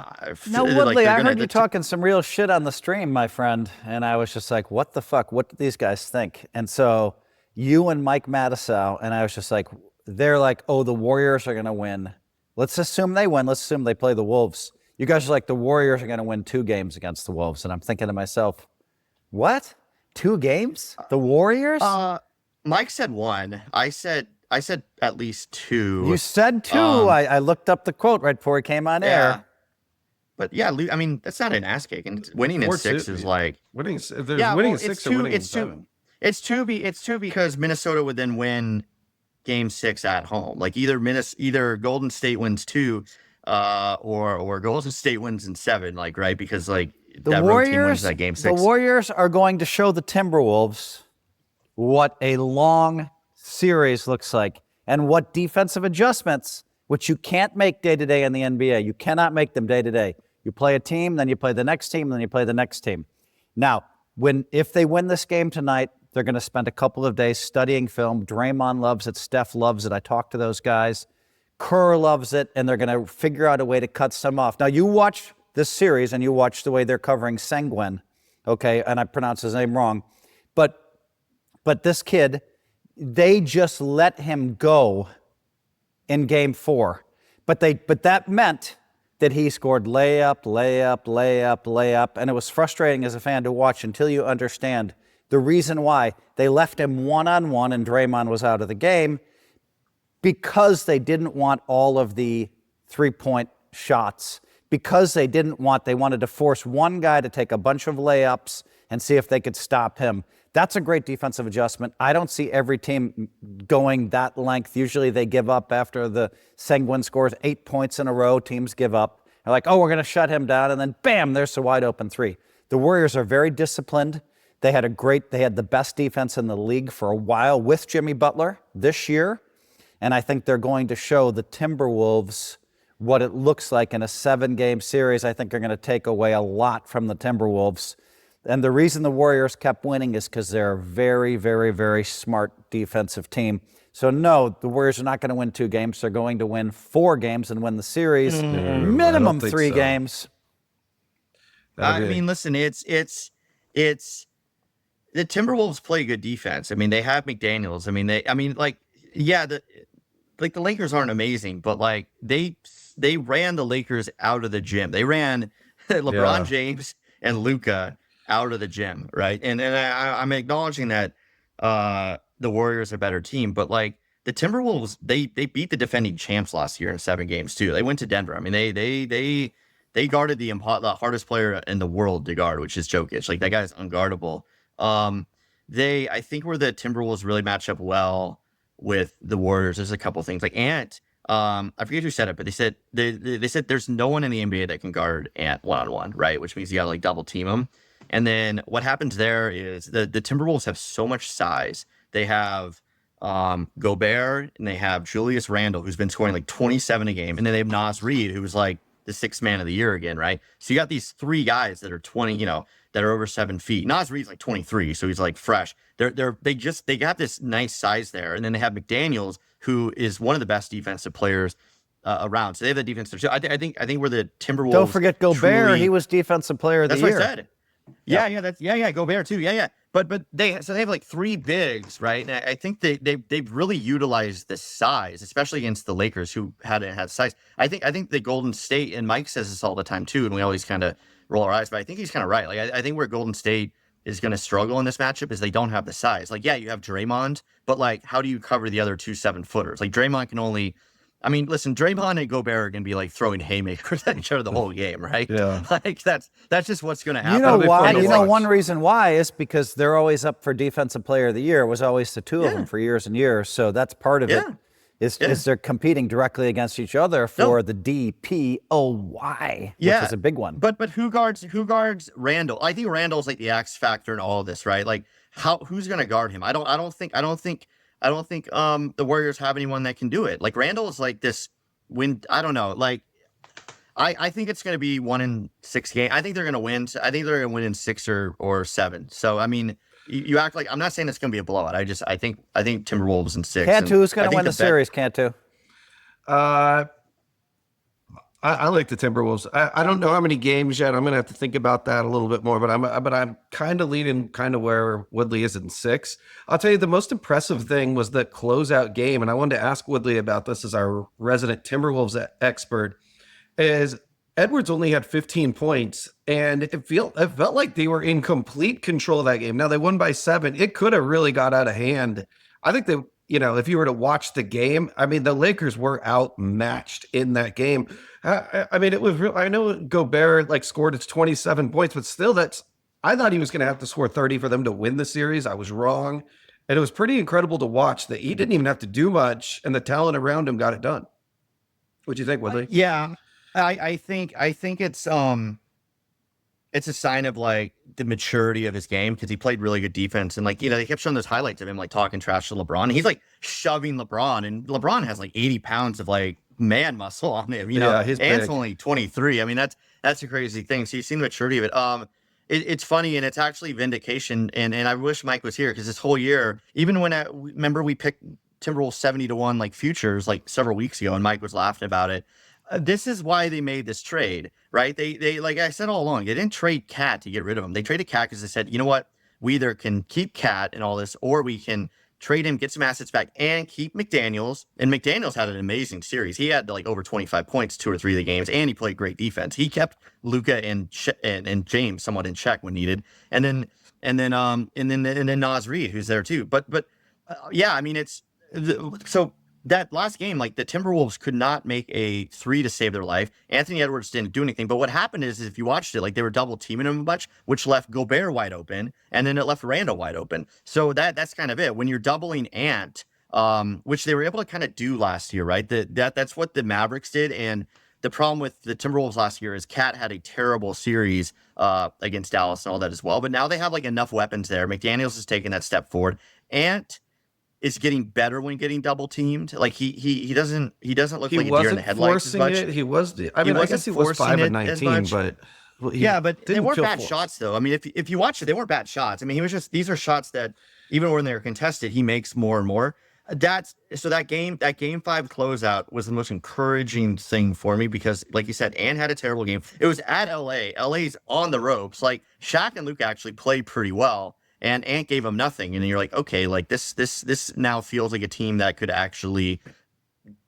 heard you talking some real shit on the stream, my friend. And I was just like, what the fuck? What do these guys think? And so you and Mike Matusow, and I was just like, they're like, oh, the Warriors are going to win. Let's assume they win. Let's assume they play the Wolves. You guys are like, the Warriors are going to win 2 games against the Wolves. And I'm thinking to myself, what? 2 games? The Warriors? Mike said 1. I said at least 2. You said 2. I looked up the quote right before he came on air. But yeah, I mean, that's not an ass kick. And winning in 6 is like winning. If there's winning in 6 or winning in 7. It's 2 because Minnesota would then win game 6 at home. Like either Golden State wins 2, or Golden State wins in 7. Like, right, because like the Warriors, that game 6. The Warriors are going to show the Timberwolves what a long series looks like and what defensive adjustments, which you can't make day to day in the NBA. You cannot make them day to day. You play a team, then you play the next team, then you play the next team. Now, if they win this game tonight, they're going to spend a couple of days studying film. Draymond loves it. Steph loves it. I talked to those guys. Kerr loves it, and they're going to figure out a way to cut some off. Now, you watch this series, and you watch the way they're covering Sengun, okay, and I pronounced his name wrong, but this kid, they just let him go in Game 4. But that meant that he scored layup, and it was frustrating as a fan to watch until you understand the reason why they left him one-on-one and Draymond was out of the game, because they didn't want all of the three-point shots, because they wanted to force one guy to take a bunch of layups and see if they could stop him. That's a great defensive adjustment. I don't see every team going that length. Usually they give up after the Sengun scores 8 points in a row. Teams give up. They're like, oh, we're going to shut him down. And then, bam, there's a wide open three. The Warriors are very disciplined. They had the best defense in the league for a while with Jimmy Butler this year. And I think they're going to show the Timberwolves what it looks like in a 7-game series. I think they're going to take away a lot from the Timberwolves. And the reason the Warriors kept winning is because they're a very, very, very smart defensive team. So no, the Warriors are not going to win 2 games. They're going to win 4 games and win the series. Minimum 3 games. I mean, listen, it's the Timberwolves play good defense. I mean, they have McDaniels. I mean, the Lakers aren't amazing, but like they ran the Lakers out of the gym. They ran LeBron James and Luka out of the gym, right? And I'm acknowledging that the Warriors are a better team, but like the Timberwolves, they beat the defending champs last year in 7 games too. They went to Denver. I mean, they guarded the hardest player in the world to guard, which is Jokic. Like that guy's unguardable. I think where the Timberwolves really match up well with the Warriors, there's a couple things like Ant. I forget who said it, but they said there's no one in the NBA that can guard Ant one-on-one, right? Which means you gotta like double team him. And then what happens there is the Timberwolves have so much size. They have Gobert and they have Julius Randle, who's been scoring like 27 a game, and then they have Naz Reid, who was like the 6th man of the year again, right? So you got these 3 guys that are 20, that are over 7 feet. Naz Reid's like 23, so he's like fresh. They got this nice size there, and then they have McDaniels, who is one of the best defensive players around. So they have the defensive. I think where the Timberwolves. Don't forget Gobert. He was defensive player of the year. That's what I said. Yeah, Gobert too. Yeah. But they have like 3 bigs, right? And I think they've really utilized the size, especially against the Lakers, who hadn't had size. I think the Golden State, and Mike says this all the time too, and we always kind of roll our eyes, but I think he's kind of right. Like I think where Golden State is going to struggle in this matchup is they don't have the size. Like, yeah, you have Draymond, but like, how do you cover the other 2 7-footers? Like Draymond can only. I mean, listen, Draymond and Gobert are going to be like throwing haymakers at each other the whole game, right? Yeah. Like that's just what's going to happen. You know why? One reason why is because they're always up for Defensive Player of the Year. It was always the 2 of them for years and years. So that's part of it. Is they're competing directly against each other for the DPOY, which is a big one. But who guards Randall? I think Randall's like the X factor in all of this, right? Like who's going to guard him? I don't think the Warriors have anyone that can do it. Like Randall is like this I don't know. Like I think it's going to be 1 in 6 games. I think they're going to win. I think they're going to win in 6 or 7. So I mean, you act like I'm not saying it's going to be a blowout. I think Timberwolves in 6. Cantu, who's going to win the series? Cantu. I like the Timberwolves. I don't know how many games yet. I'm going to have to think about that a little bit more, but I'm kind of leaning kind of where Woodley is in 6. I'll tell you the most impressive thing was the closeout game, and I wanted to ask Woodley about this as our resident Timberwolves expert, is Edwards only had 15 points, and it felt like they were in complete control of that game. Now, they won by 7. It could have really got out of hand. I think they, if you were to watch the game, I mean, the Lakers were outmatched in that game. I mean, it was real. I know Gobert scored its 27 points, but still, I thought he was going to have to score 30 for them to win the series. I was wrong, and it was pretty incredible to watch that he didn't even have to do much, and the talent around him got it done. What do you think, Woodley? Yeah, I think it's a sign of like the maturity of his game, because he played really good defense, and they kept showing those highlights of him talking trash to LeBron, and he's shoving LeBron, and LeBron has 80 pounds of man muscle on him. Ant's only 23. I mean, that's a crazy thing. So you've seen the maturity of it. It's funny, and it's actually vindication. And I wish Mike was here, because this whole year, even when remember we picked Timberwolves 70-1 like futures like several weeks ago, and Mike was laughing about it. This is why they made this trade, right? They like I said all along, they didn't trade Cat to get rid of him. They traded Cat because they said, you know what, we either can keep Cat and all this, or we can trade him, get some assets back, and keep McDaniels. And McDaniels had an amazing series. He had like over 25 points, 2 or 3 of the games, and he played great defense. He kept Luka and James somewhat in check when needed, and then Naz Reid, who's there too. But yeah, I mean, so that last game, like the Timberwolves could not make a 3 to save their life. Anthony Edwards didn't do anything. But what happened is if you watched it, like they were double teaming him a bunch, which left Gobert wide open, and then it left Randall wide open. So that's kind of it. When you're doubling Ant, which they were able to kind of do last year, right? That's what the Mavericks did. And the problem with the Timberwolves last year is Cat had a terrible series against Dallas and all that as well. But now they have like enough weapons there. McDaniels is taking that step forward. Ant is getting better when getting double teamed. Like he doesn't look like a deer in the headlights as much. He was. I mean, I guess he was 5 of 19, but but they weren't bad shots though. I mean, if you watch it, they weren't bad shots. I mean, these are shots that even when they're contested, he makes more and more. That game 5 closeout was the most encouraging thing for me because, like you said, Ant had a terrible game. It was at LA. LA's on the ropes. Like Shaq and Luke actually played pretty well. And Ant gave him nothing, and you're like, okay, like this now feels like a team that could actually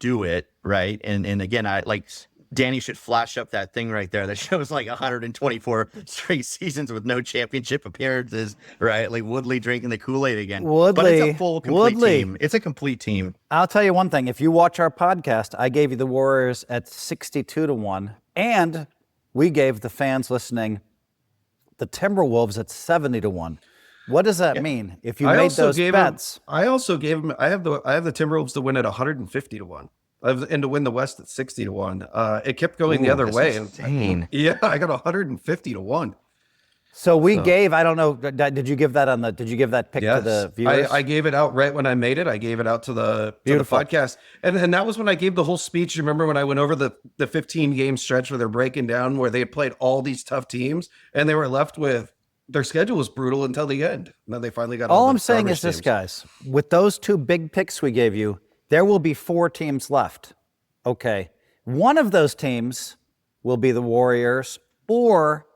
do it, right? And again, I like Danny should flash up that thing right there that shows like 124 straight seasons with no championship appearances, right? Like Woodley drinking the Kool-Aid again. But it's a full complete team. It's a complete team. I'll tell you one thing: if you watch our podcast, I gave you the Warriors at 62-1, and we gave the fans listening the Timberwolves at 70-1. What does that mean? If you made those bets, I also gave him. I have the Timberwolves to win at 150-1, and to win the West at 60-1. It kept going the other way. Insane. Yeah, I got 150-1. So we gave. I don't know. Did you give that on the? Did you give that pick to the viewers? I gave it out right when I made it. I gave it out to the podcast, and that was when I gave the whole speech. Remember when I went over the 15-game stretch where they're breaking down, where they had played all these tough teams, and they were left with. Their schedule was brutal until the end. And then they finally got all I'm saying is this, guys. With those 2 big picks we gave you, there will be 4 teams left. Okay. One of those teams will be the Warriors or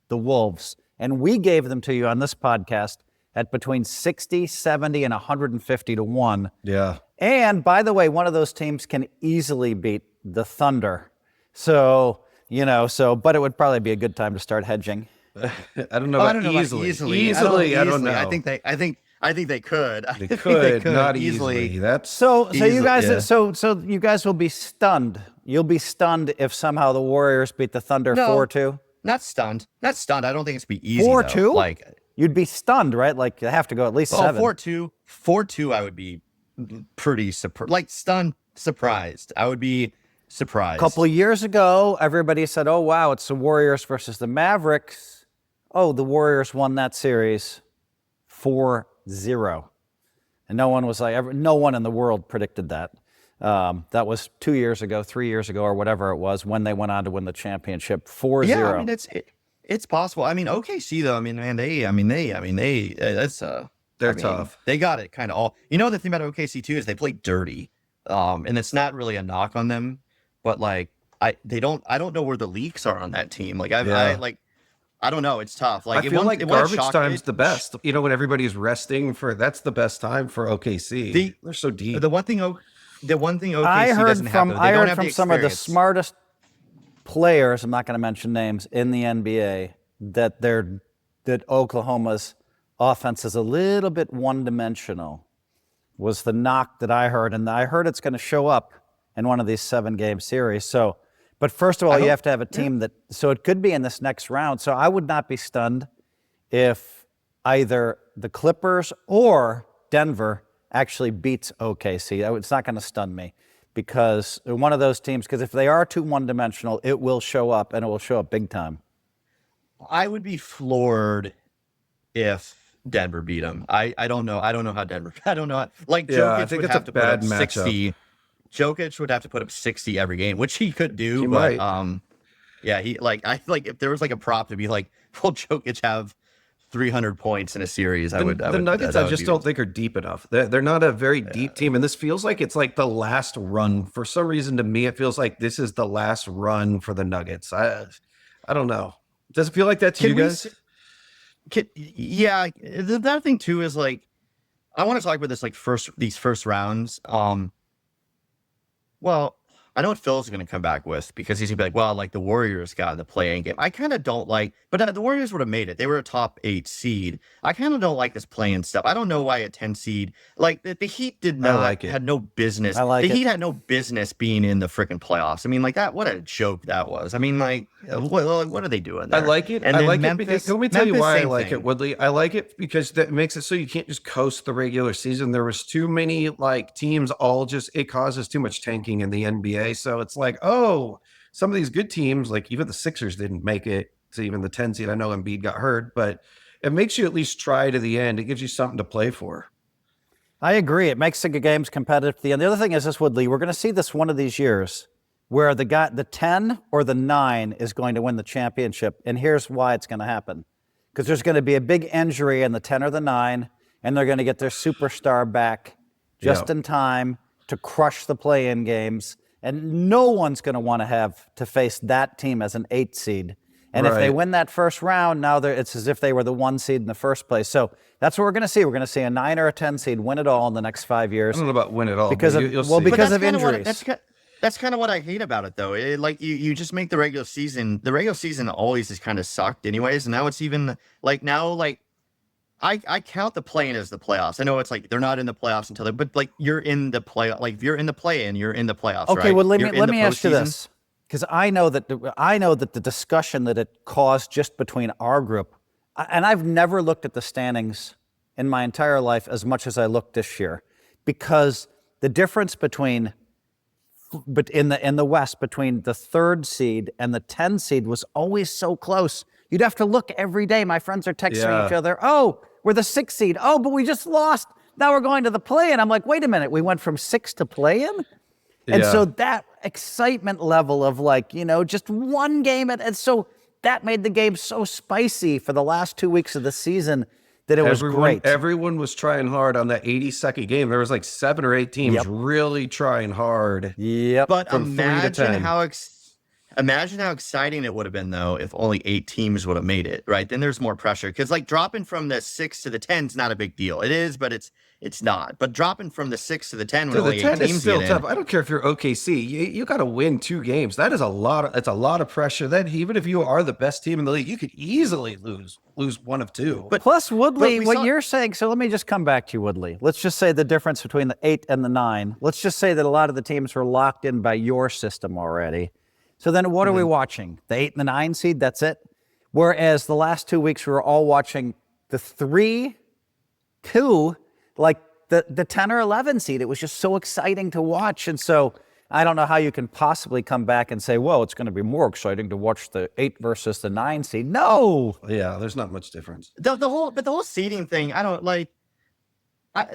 the Wolves. And we gave them to you on this podcast at between 60, 70, and 150-1. Yeah. And by the way, one of those teams can easily beat the Thunder. So, but it would probably be a good time to start hedging. I don't know about easily. I don't know. I think they could. They could, not easily. That's so you guys. So you guys will be stunned. You'll be stunned if somehow the Warriors beat the Thunder 4-2. Not stunned. I don't think it's be easy. 4-2. Like you'd be stunned, right? Like you have to go at least 7. 4-2. 4-2. I would be pretty surprised. I would be surprised. A couple of years ago, everybody said, "Oh wow, it's the Warriors versus the Mavericks." Oh, the Warriors won that series 4-0. And no one was like, no one in the world predicted that. That was 2 years ago, 3 years ago, or whatever it was when they went on to win the championship 4-0. Yeah, I mean, it's possible. I mean, OKC though, I mean, man, they're tough. They got it kind of all. You know, the thing about OKC too is they play dirty. And it's not really a knock on them, but like, I don't know where the leaks are on that team. Like I don't know. It's tough. Like I feel like garbage time's the best. When everybody's resting that's the best time for OKC. They're so deep. The one thing OKC I heard doesn't from have, some of the smartest players, I'm not going to mention names, in the NBA that Oklahoma's offense is a little bit one-dimensional. Was the knock that I heard, and I heard it's going to show up in one of these 7-game series. So. But first of all, you have to have a team so it could be in this next round. So I would not be stunned if either the Clippers or Denver actually beats OKC. It's not going to stun me because one of those teams, because if they are too one-dimensional, it will show up and it will show up big time. I would be floored if Denver beat them. I don't know. I don't know how Denver, I don't know. Like Jokic I think would it's have a to put bad up 60. matchup. Jokic would have to put up 60 every game, which he could do. He but might. Yeah, I feel like if there was like a prop to be like, will Jokic have 300 points in a series, The Nuggets, I just don't think are deep enough. They're not a very deep team, and this feels like it's like the last run. For some reason, to me, it feels like this is the last run for the Nuggets. I don't know. Does it feel like that to you guys? Yeah. The other thing too is like, I want to talk about this like these first rounds. Well, I know what Phil's going to come back with because he's going to be like, well, like the Warriors got in the play-in game. I kind of don't like, but the Warriors would have made it. They were a top 8 seed. I kind of don't like this play-in stuff. I don't know why a 10 seed, like the Heat had no business. The Heat had no business being in the freaking playoffs. I mean, like that, what a joke that was. I mean, like, what are they doing there? I like it. And I like Memphis, it because, let me tell you why I like thing. it, Woodley. I like it because that makes it so you can't just coast the regular season. There was too many like teams it causes too much tanking in the NBA. So it's like, oh, some of these good teams, like even the Sixers didn't make it to even the 10 seed. I know Embiid got hurt, but it makes you at least try to the end. It gives you something to play for. I agree. It makes the games competitive to the end. The other thing is this, Woodley, we're going to see this one of these years where the 10 or the 9 is going to win the championship. And here's why it's going to happen. Because there's going to be a big injury in the 10 or the 9, and they're going to get their superstar back just in time to crush the play-in games. And no one's going to want to have to face that team as an 8 seed. And if they win that first round, now it's as if they were the 1 seed in the first place. So that's what we're going to see. We're going to see a 9 or a 10 seed win it all in the next 5 years. I don't know about win it all. Because of injuries. That's kind of what I hate about it, though. Like you just make the regular season. The regular season always is kind of sucked, anyways. And now it's even like I count the play-in as the playoffs. I know it's like they're not in the playoffs until but like you're in the play. Like if you're in the play-in, you're in the playoffs. Okay, right? well let me ask you this, because I know that the discussion that it caused just between our group, and I've never looked at the standings in my entire life as much as I looked this year, because the difference in the West between the 3rd seed and the 10 seed was always so close. You'd have to look every day. My friends are texting each other, oh, we're the 6th seed. Oh, but we just lost. Now we're going to the play-in. I'm like, wait a minute. We went from 6 to play-in? And so that excitement level of like, just one game. And so that made the game so spicy for the last 2 weeks of the season that it was great. Everyone was trying hard on that 82nd game. There was like 7 or 8 teams really trying hard. Yep. But imagine how exciting it would have been, though, if only 8 teams would have made it, right? Then there's more pressure. Because, like, dropping from the 6 to the 10 is not a big deal. It is, but it's not. But dropping from the 6 to the 10 when only 8 teams is still get tough. in. I don't care if you're OKC. You got to win 2 games. That is a lot of pressure. Then even if you are the best team in the league, you could easily lose 1 of 2. But plus, Woodley, you're saying, so let me just come back to you, Woodley. Let's just say the difference between the 8 and the 9. Let's just say that a lot of the teams were locked in by your system already. So then what are we watching? The 8 and the 9 seed, that's it? Whereas the last 2 weeks, we were all watching the 3, 2, like the 10 or 11 seed. It was just so exciting to watch. And so I don't know how you can possibly come back and say, well, it's going to be more exciting to watch the 8 versus the 9 seed. No. Yeah, there's not much difference. The whole seeding thing, I don't like.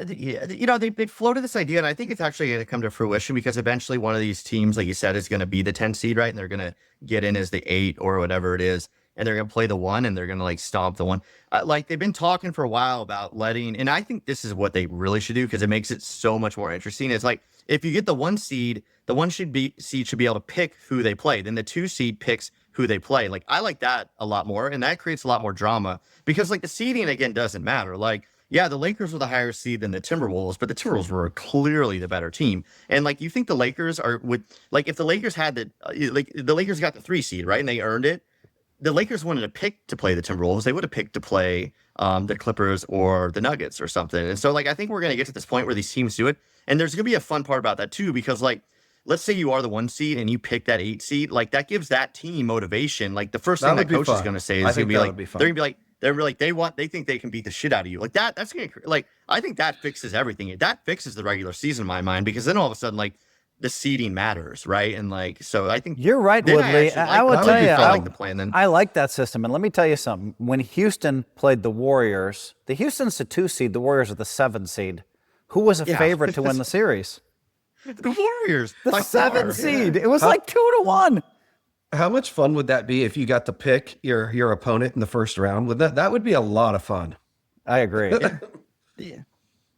They floated this idea, and I think it's actually going to come to fruition because eventually one of these teams, like you said, is going to be the 10 seed, right? And they're going to get in as the 8 or whatever it is, and they're going to play the 1, and they're going to like stomp the 1. Like they've been talking for a while about and I think this is what they really should do because it makes it so much more interesting. It's like if you get the 1 seed, the 1 seed should be able to pick who they play. Then the 2 seed picks who they play. Like I like that a lot more, and that creates a lot more drama because like the seeding again doesn't matter. Like. Yeah, the Lakers were the higher seed than the Timberwolves, but the Timberwolves were clearly the better team. And like, you think the Lakers if the Lakers had the Lakers got the 3 seed, right? And they earned it. The Lakers wanted to pick to play the Timberwolves. They would have picked to play the Clippers or the Nuggets or something. And so like, I think we're going to get to this point where these teams do it. And there's going to be a fun part about that too, because like, let's say you are the 1 seed and you pick that 8 seed, like that gives that team motivation. Like the first thing that coach is going to say is going to be like, they're going to be like, they think they can beat the shit out of you. Like that's going to, like, I think that fixes everything. That fixes the regular season in my mind, because then all of a sudden, like, the seeding matters, right? And like, so I think you're right, Woodley. I will tell you, I like that system. And let me tell you something. When Houston played the Warriors, the Houston's the 2 seed, the Warriors are the 7 seed. Who was a favorite to win the series? The Warriors. The 7 seed. It was like 2-1. How much fun would that be if you got to pick your opponent in the first round? That would be a lot of fun. I agree. Yeah.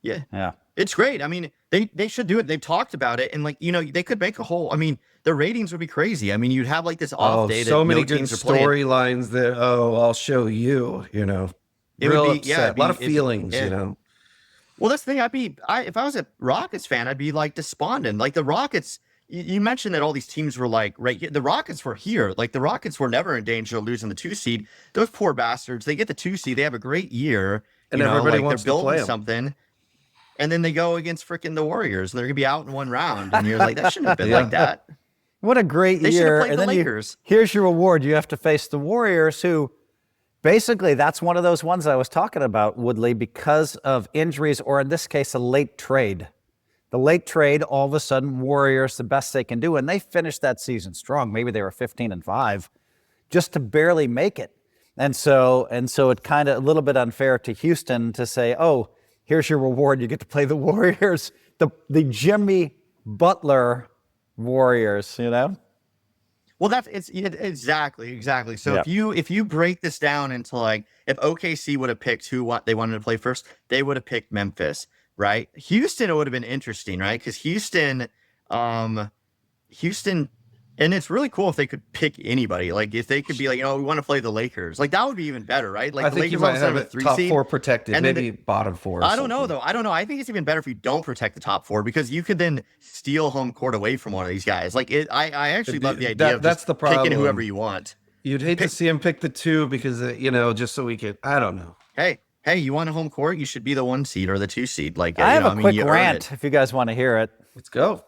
Yeah. Yeah. It's great. I mean, they should do it. They've talked about it. And like, they could make a whole, I mean, the ratings would be crazy. I mean, you'd have like this off day that so many no good teams are playing. storylines that, I'll show you, It real would be, yeah, upset. A lot of feelings, Well, that's the thing. If I was a Rockets fan, I'd be like despondent. Like the Rockets, you mentioned that all these teams were like right here. The Rockets were here. Like the Rockets were never in danger of losing the 2 seed. Those poor bastards. They get the 2 seed. They have a great year, and everybody wants they're to play building 'em. something. And then they go against freaking the Warriors, and they're gonna be out in one round. And you're like, that shouldn't have been like that. What a great They should year. have played And the then Lakers. here's your reward. You have to face the Warriors, who basically that's one of those ones I was talking about, Woodley, because of injuries, or in this case, a late trade. The late trade, all of a sudden, Warriors, the best they can do. And they finished that season strong. Maybe they were 15-5, just to barely make it. And so it kind of a little bit unfair to Houston to say, oh, here's your reward. You get to play the Warriors, the Jimmy Butler Warriors, Well, exactly. So Yeah. if you break this down into like, if OKC would have picked what they wanted to play first, they would have picked Memphis, right? Houston, it would have been interesting, right? Because Houston, and it's really cool if they could pick anybody. Like if they could be like, we want to play the Lakers. Like that would be even better, right? Like I the think Lakers you might have a it 3 top seed. 4 protected, and maybe bottom 4. I don't know though. I don't know. I think it's even better if you don't protect the top 4 because you could then steal home court away from one of these guys. Like I actually love the idea of that's just the problem. picking whoever you want. You'd hate to see him pick the 2 because, just so we could, I don't know. Hey, you want a home court? You should be the 1 seed or the 2 seed. Like I have a quick you earn rant it. if you guys want to hear it. Let's go.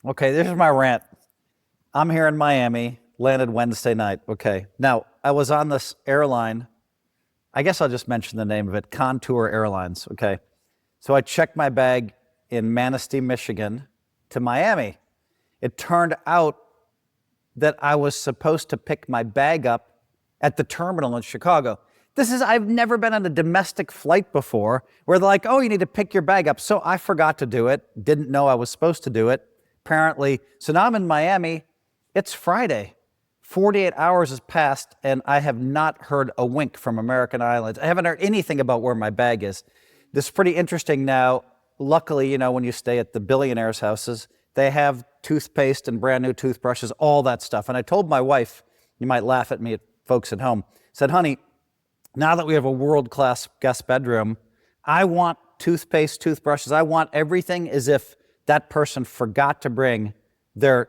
Okay, this is my rant. I'm here in Miami, landed Wednesday night. Okay, now I was on this airline. I guess I'll just mention the name of it, Contour Airlines. Okay, so I checked my bag in Manistee, Michigan to Miami. It turned out that I was supposed to pick my bag up at the terminal in Chicago. I've never been on a domestic flight before where they're like, oh, you need to pick your bag up. So I forgot to do it, didn't know I was supposed to do it, apparently. So now I'm in Miami. It's Friday. 48 hours has passed, and I have not heard a wink from American Airlines. I haven't heard anything about where my bag is. This is pretty interesting now. Luckily, when you stay at the billionaires' houses, they have toothpaste and brand new toothbrushes, all that stuff. And I told my wife, you might laugh at me, folks at home, said, honey, now that we have a world-class guest bedroom, I want toothpaste, toothbrushes. I want everything as if that person forgot to bring their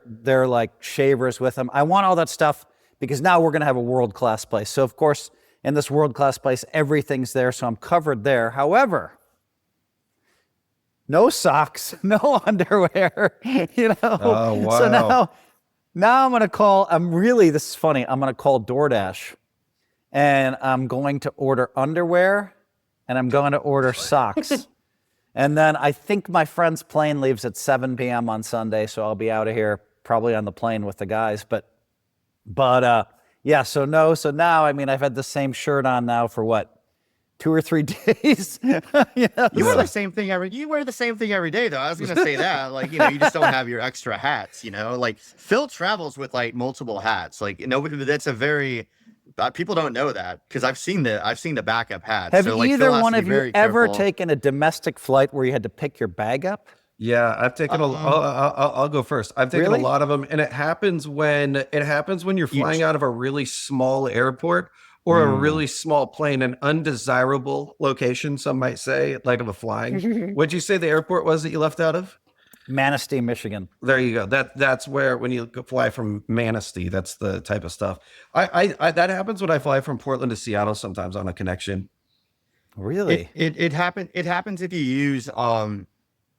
like shavers with them. I want all that stuff because now we're going to have a world-class place. So of course, in this world-class place, everything's there. So I'm covered there. However, no socks, no underwear, Oh, wow. So now I'm going to call, this is funny. I'm going to call DoorDash and I'm going to order underwear and I'm going to order socks. And then I think my friend's plane leaves at 7 p.m. on Sunday, so I'll be out of here probably on the plane with the guys. But yeah, so now, I've had the same shirt on now for what, 2 or 3 days? You wear the same thing every day, though. I was going to say that. Like, you just don't have your extra hats, Like, Phil travels with, like, multiple hats. Like, that's a very... people don't know that because I've seen the backup hats. Have so, like, either Phil has one to of be you very ever careful. taken a domestic flight where you had to pick your bag up? Yeah, I've taken I'll go first. I've taken Really? a lot of them, and it happens when you're flying out of a really small airport or a really small plane, an undesirable location, some might say, like of a flying. What'd you say the airport was that you left out of? Manistee, Michigan. There you go. That's where when you fly from Manistee, that's the type of stuff. I that happens when I fly from Portland to Seattle sometimes on a connection. Really? It happens if you use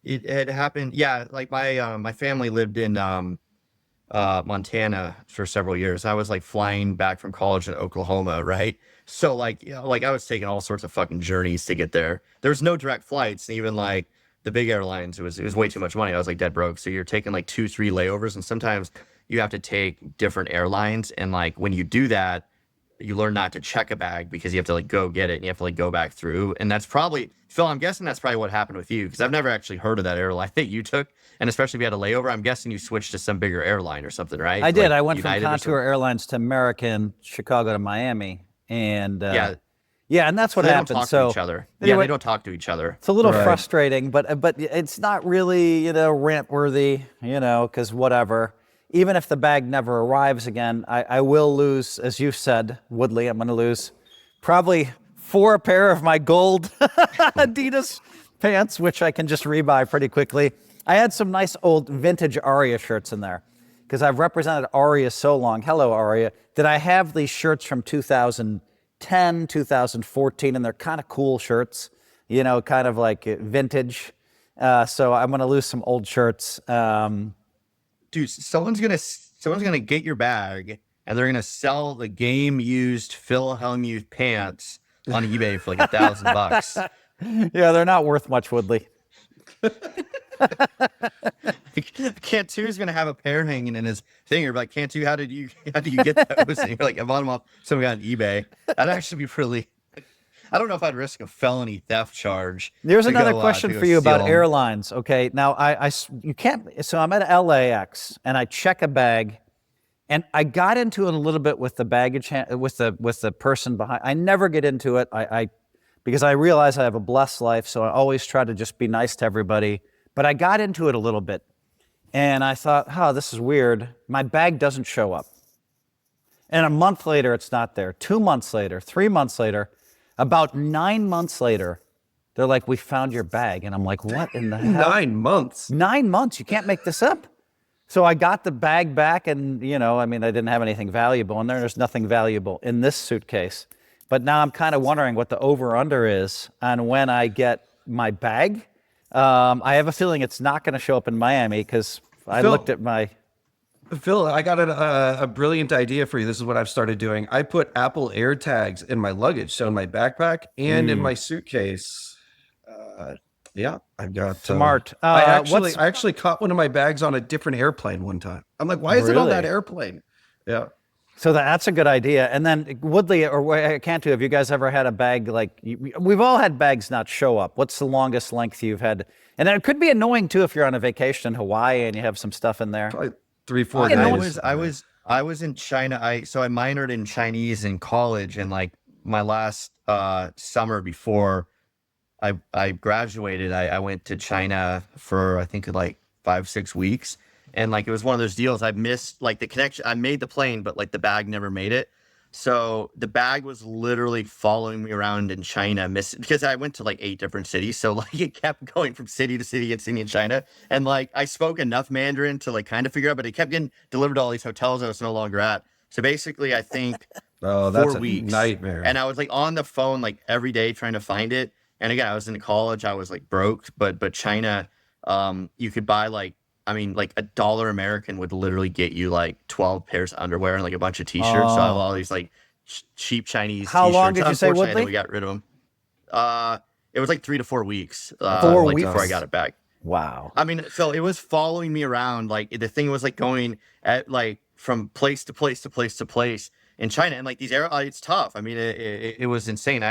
it happened. Yeah, like my family lived in Montana for several years. I was like flying back from college in Oklahoma, right? So like I was taking all sorts of fucking journeys to get there. There was no direct flights, and even like the big airlines, it was way too much money. I was like dead broke. So you're taking like 2-3 layovers, and sometimes you have to take different airlines. And like when you do that, you learn not to check a bag because you have to like go get it and you have to like go back through. And that's probably, Phil, I'm guessing that's probably what happened with you, because I've never actually heard of that airline that you took. And especially if you had a layover, I'm guessing you switched to some bigger airline or something, right? I did. Like I went United from or Contour something? Airlines to American, Chicago to Miami. And Yeah. yeah, and that's what They don't happened. talk So to each other. Yeah, anyway, they don't talk to each other. it's a little Right. frustrating, but it's not really, rant worthy, because whatever. Even if the bag never arrives again, I will lose, as you said, Woodley, I'm going to lose probably 4 pair of my gold Adidas pants, which I can just rebuy pretty quickly. I had some nice old vintage Aria shirts in there because I've represented Aria so long. Hello, Aria. That I have these shirts from 2010, 2014, and they're kind of cool shirts, kind of like vintage. So I'm going to lose some old shirts. Dude, someone's gonna get your bag and they're gonna sell the game used Phil Hellmuth pants on eBay for like $1,000. Yeah, they're not worth much, Woodley. Cantu's gonna have a pair hanging in his thing. You're like, Cantu, how did you get those? And you're like, I bought them off some guy on eBay. That'd actually be really. I don't know if I'd risk a felony theft charge. There's to another go, question to go for you about steal 'em. airlines. Okay, now you can't. So I'm at LAX and I check a bag, and I got into it a little bit with the baggage with the person behind. I never get into it. Because I realize I have a blessed life, so I always try to just be nice to everybody. But I got into it a little bit, and I thought, this is weird. My bag doesn't show up. And a month later, it's not there. 2 months later, 3 months later, about 9 months later, they're like, we found your bag. And I'm like, what in the hell? 9 months. 9 months? You can't make this up. So I got the bag back and, I didn't have anything valuable in there. There's nothing valuable in this suitcase. But now I'm kind of wondering what the over-under is on when I get my bag. I have a feeling it's not going to show up in Miami because I Phil. looked at my... Phil, I got a brilliant idea for you. This is what I've started doing. I put Apple AirTags in my luggage, so in my backpack and in my suitcase. Yeah, I've got Smart. I actually caught one of my bags on a different airplane one time. I'm like, why is it on that Really? airplane? Yeah. So that's a good idea. And then Woodley or Cantu, have you guys ever had a bag like we've all had bags not show up? What's the longest length you've had? And it could be annoying too if you're on a vacation in Hawaii and you have some stuff in there. Probably 3-4 days. I was in China. I minored in Chinese in college, and like my last summer before I graduated, I went to China for I think like 5-6 weeks. And like it was one of those deals. I missed like the connection. I made the plane, but like the bag never made it. So the bag was literally following me around in China, because I went to like 8 different cities. So like it kept going from city to city and city in China. And like I spoke enough Mandarin to like kind of figure out, but it kept getting delivered to all these hotels I was no longer at. So basically, I think Oh, that's 4 a weeks. nightmare. And I was like on the phone like every day trying to find it. And again, I was in college. I was like broke, but China, you could buy like $1 American would literally get you like 12 pairs of underwear and like a bunch of t-shirts. So I have all these like cheap Chinese How t-shirts. long did you say, Unfortunately, I think Woodley? we got rid of them. It was like 3 to 4 weeks. 4 like, weeks? before I got it back. Wow. I mean, Phil, it was following me around. Like the thing was like going at like from place to place to place to place in China, and like these it's tough. I mean, it was insane.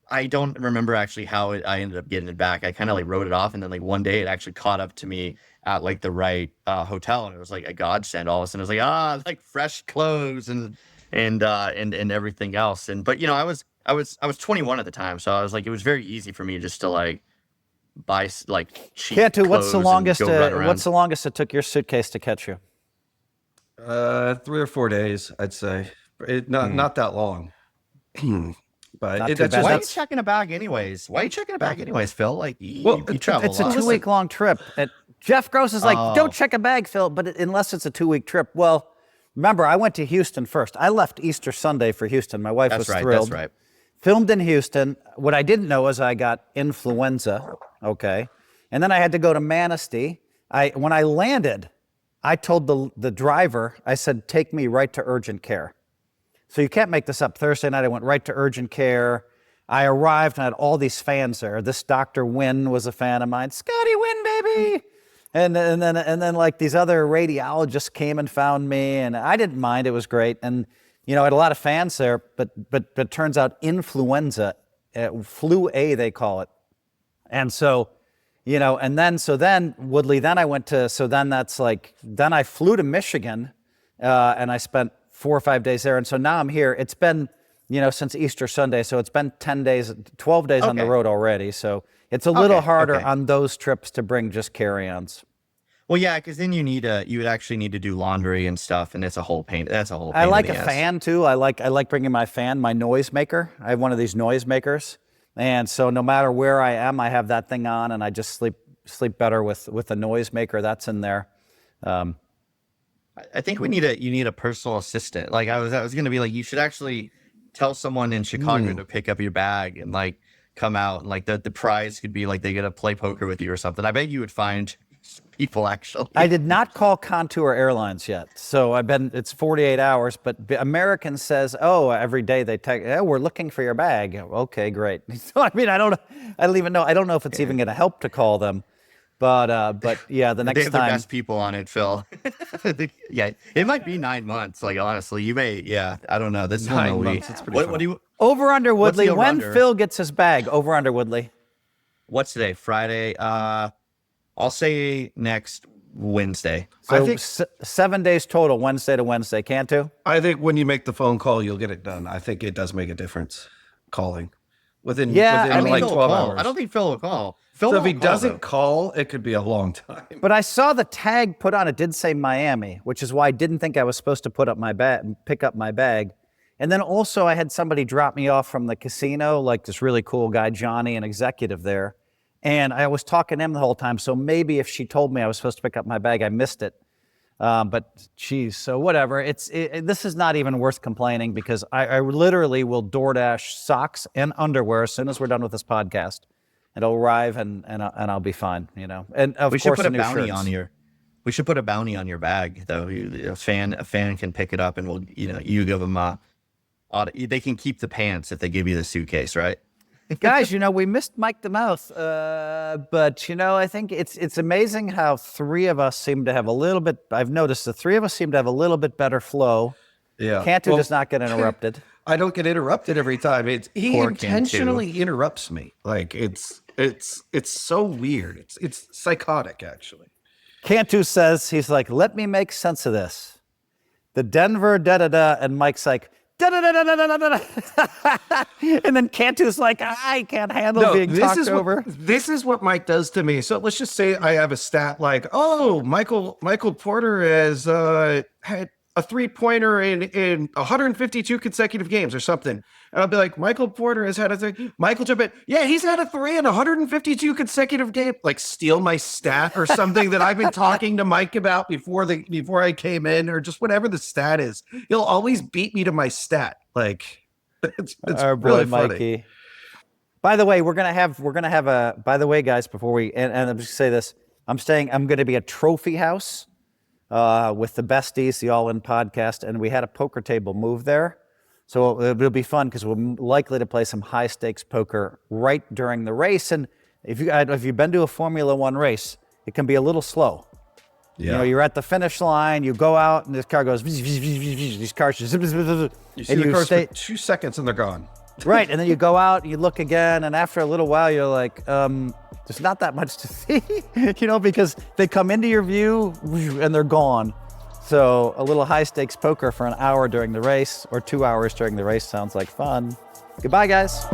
I don't remember actually how I ended up getting it back. I kind of like wrote it off, and then like one day it actually caught up to me at like the right hotel, and it was like a godsend. All of a sudden, it was like like fresh clothes and everything else. But I was 21 at the time, so I was like, it was very easy for me just to like buy like cheap Cantu, clothes. what's the longest? And go run around. What's the longest it took your suitcase to catch you? 3 or 4 days, I'd say. Not that long. But Not too that's bad. Why are you just checking a bag anyways? Phil? Like, you Well, travel It's a a lot. 2-week long trip. Jeff Gross is like, don't check a bag, Phil, but unless it's a 2-week trip. Well, remember, I went to Houston first. I left Easter Sunday for Houston. My wife was thrilled. That's right. Filmed in Houston. What I didn't know is I got influenza, okay? And then I had to go to Manistee. When I landed, I told the driver, I said, take me right to urgent care. So you can't make this up. Thursday night, I went right to urgent care. I arrived and I had all these fans there. This Dr. Wynn was a fan of mine. Scotty Wynn, baby. And then like these other radiologists came and found me, and I didn't mind. It was great. And I had a lot of fans there, but turns out influenza, flu A they call it, and so. And then Woodley, then I went to, then I flew to Michigan, and I spent 4 or 5 days there. And so now I'm here. It's been, since Easter Sunday. So it's been 12 days on the road already. So it's a little harder on those trips to bring just carry-ons. Well, yeah, because then you would actually need to do laundry and stuff, and it's a whole pain. That's a whole pain. I like a fan too. I like bringing my fan, my noise maker. I have one of these noise makers. And so no matter where I am, I have that thing on, and I just sleep better with the noise maker that's in there. I think you need a personal assistant. Like I was going to be like, you should actually tell someone in Chicago to pick up your bag and like come out, and like the prize could be like they get to play poker with you or something. I bet you would find people actually. I did not call Contour Airlines yet. So it's 48 hours, but American says, every day they text, we're looking for your bag. Okay, great. So, I don't even know. I don't know if it's even going to help to call them, but yeah, the next they have time. the best people on it, Phil. Yeah, it might be 9 months. Like, honestly, you may, I don't know. This is 9 months. It's pretty what do you, over under Woodley, when over-under? Phil gets his bag, over under Woodley. What's today? Friday. I'll say next Wednesday. So I think 7 days total, Wednesday to Wednesday. Cantu? I think when you make the phone call, you'll get it done. I think it does make a difference calling within like 12 hours. I don't think Phil will call. So if he doesn't call, it could be a long time. But I saw the tag put on. It did say Miami, which is why I didn't think I was supposed to pick up my bag. And then also I had somebody drop me off from the casino, like this really cool guy, Johnny, an executive there. And I was talking to him the whole time. So maybe if she told me I was supposed to pick up my bag, I missed it. But geez, so whatever. This is not even worth complaining because I literally will DoorDash socks and underwear as soon as we're done with this podcast. It'll arrive and I'll be fine, And of we should course, put a new bounty shirts. on your. We should put a bounty on your bag, though. A fan can pick it up, and you give them they can keep the pants if they give you the suitcase, right? Guys, we missed Mike the Mouth, but I think it's amazing how three of us seem to have a little bit. I've noticed the three of us seem to have a little bit better flow. Yeah, Cantu does not get interrupted. I don't get interrupted every time. He Poor intentionally Cantu. interrupts me. Like it's so weird. It's psychotic actually. Cantu says he's like, let me make sense of this. The Denver da-da-da, and Mike's like, da-da-da-da-da-da-da. And then Cantu's like, I can't handle being talked over. This is what Mike does to me. So let's just say I have a stat like, Michael Porter has had a 3-pointer in 152 consecutive games or something. And I'll be like, Michael Porter has had a 3. Michael jump in. Yeah, he's had a 3 in 152 consecutive games. Like steal my stat or something that I've been talking to Mike about before I came in, or just whatever the stat is. He'll always beat me to my stat. Like it's Our boy really funny. Mikey. By the way, we're gonna have a. By the way, guys, before we and I'm just say this, I'm going to be at Trophy House with the besties, the All In podcast, and we had a poker table move there. So it'll be fun because we're likely to play some high stakes poker right during the race. And if you've been to a Formula One race, it can be a little slow. Yeah. You're at the finish line, you go out, and this car goes, these cars just, You see the cars for 2 seconds and they're gone. Right, and then you go out, and you look again, and after a little while, you're like, there's not that much to see, because they come into your view, and they're gone. So a little high-stakes poker for an hour during the race, or 2 hours during the race sounds like fun. Goodbye, guys.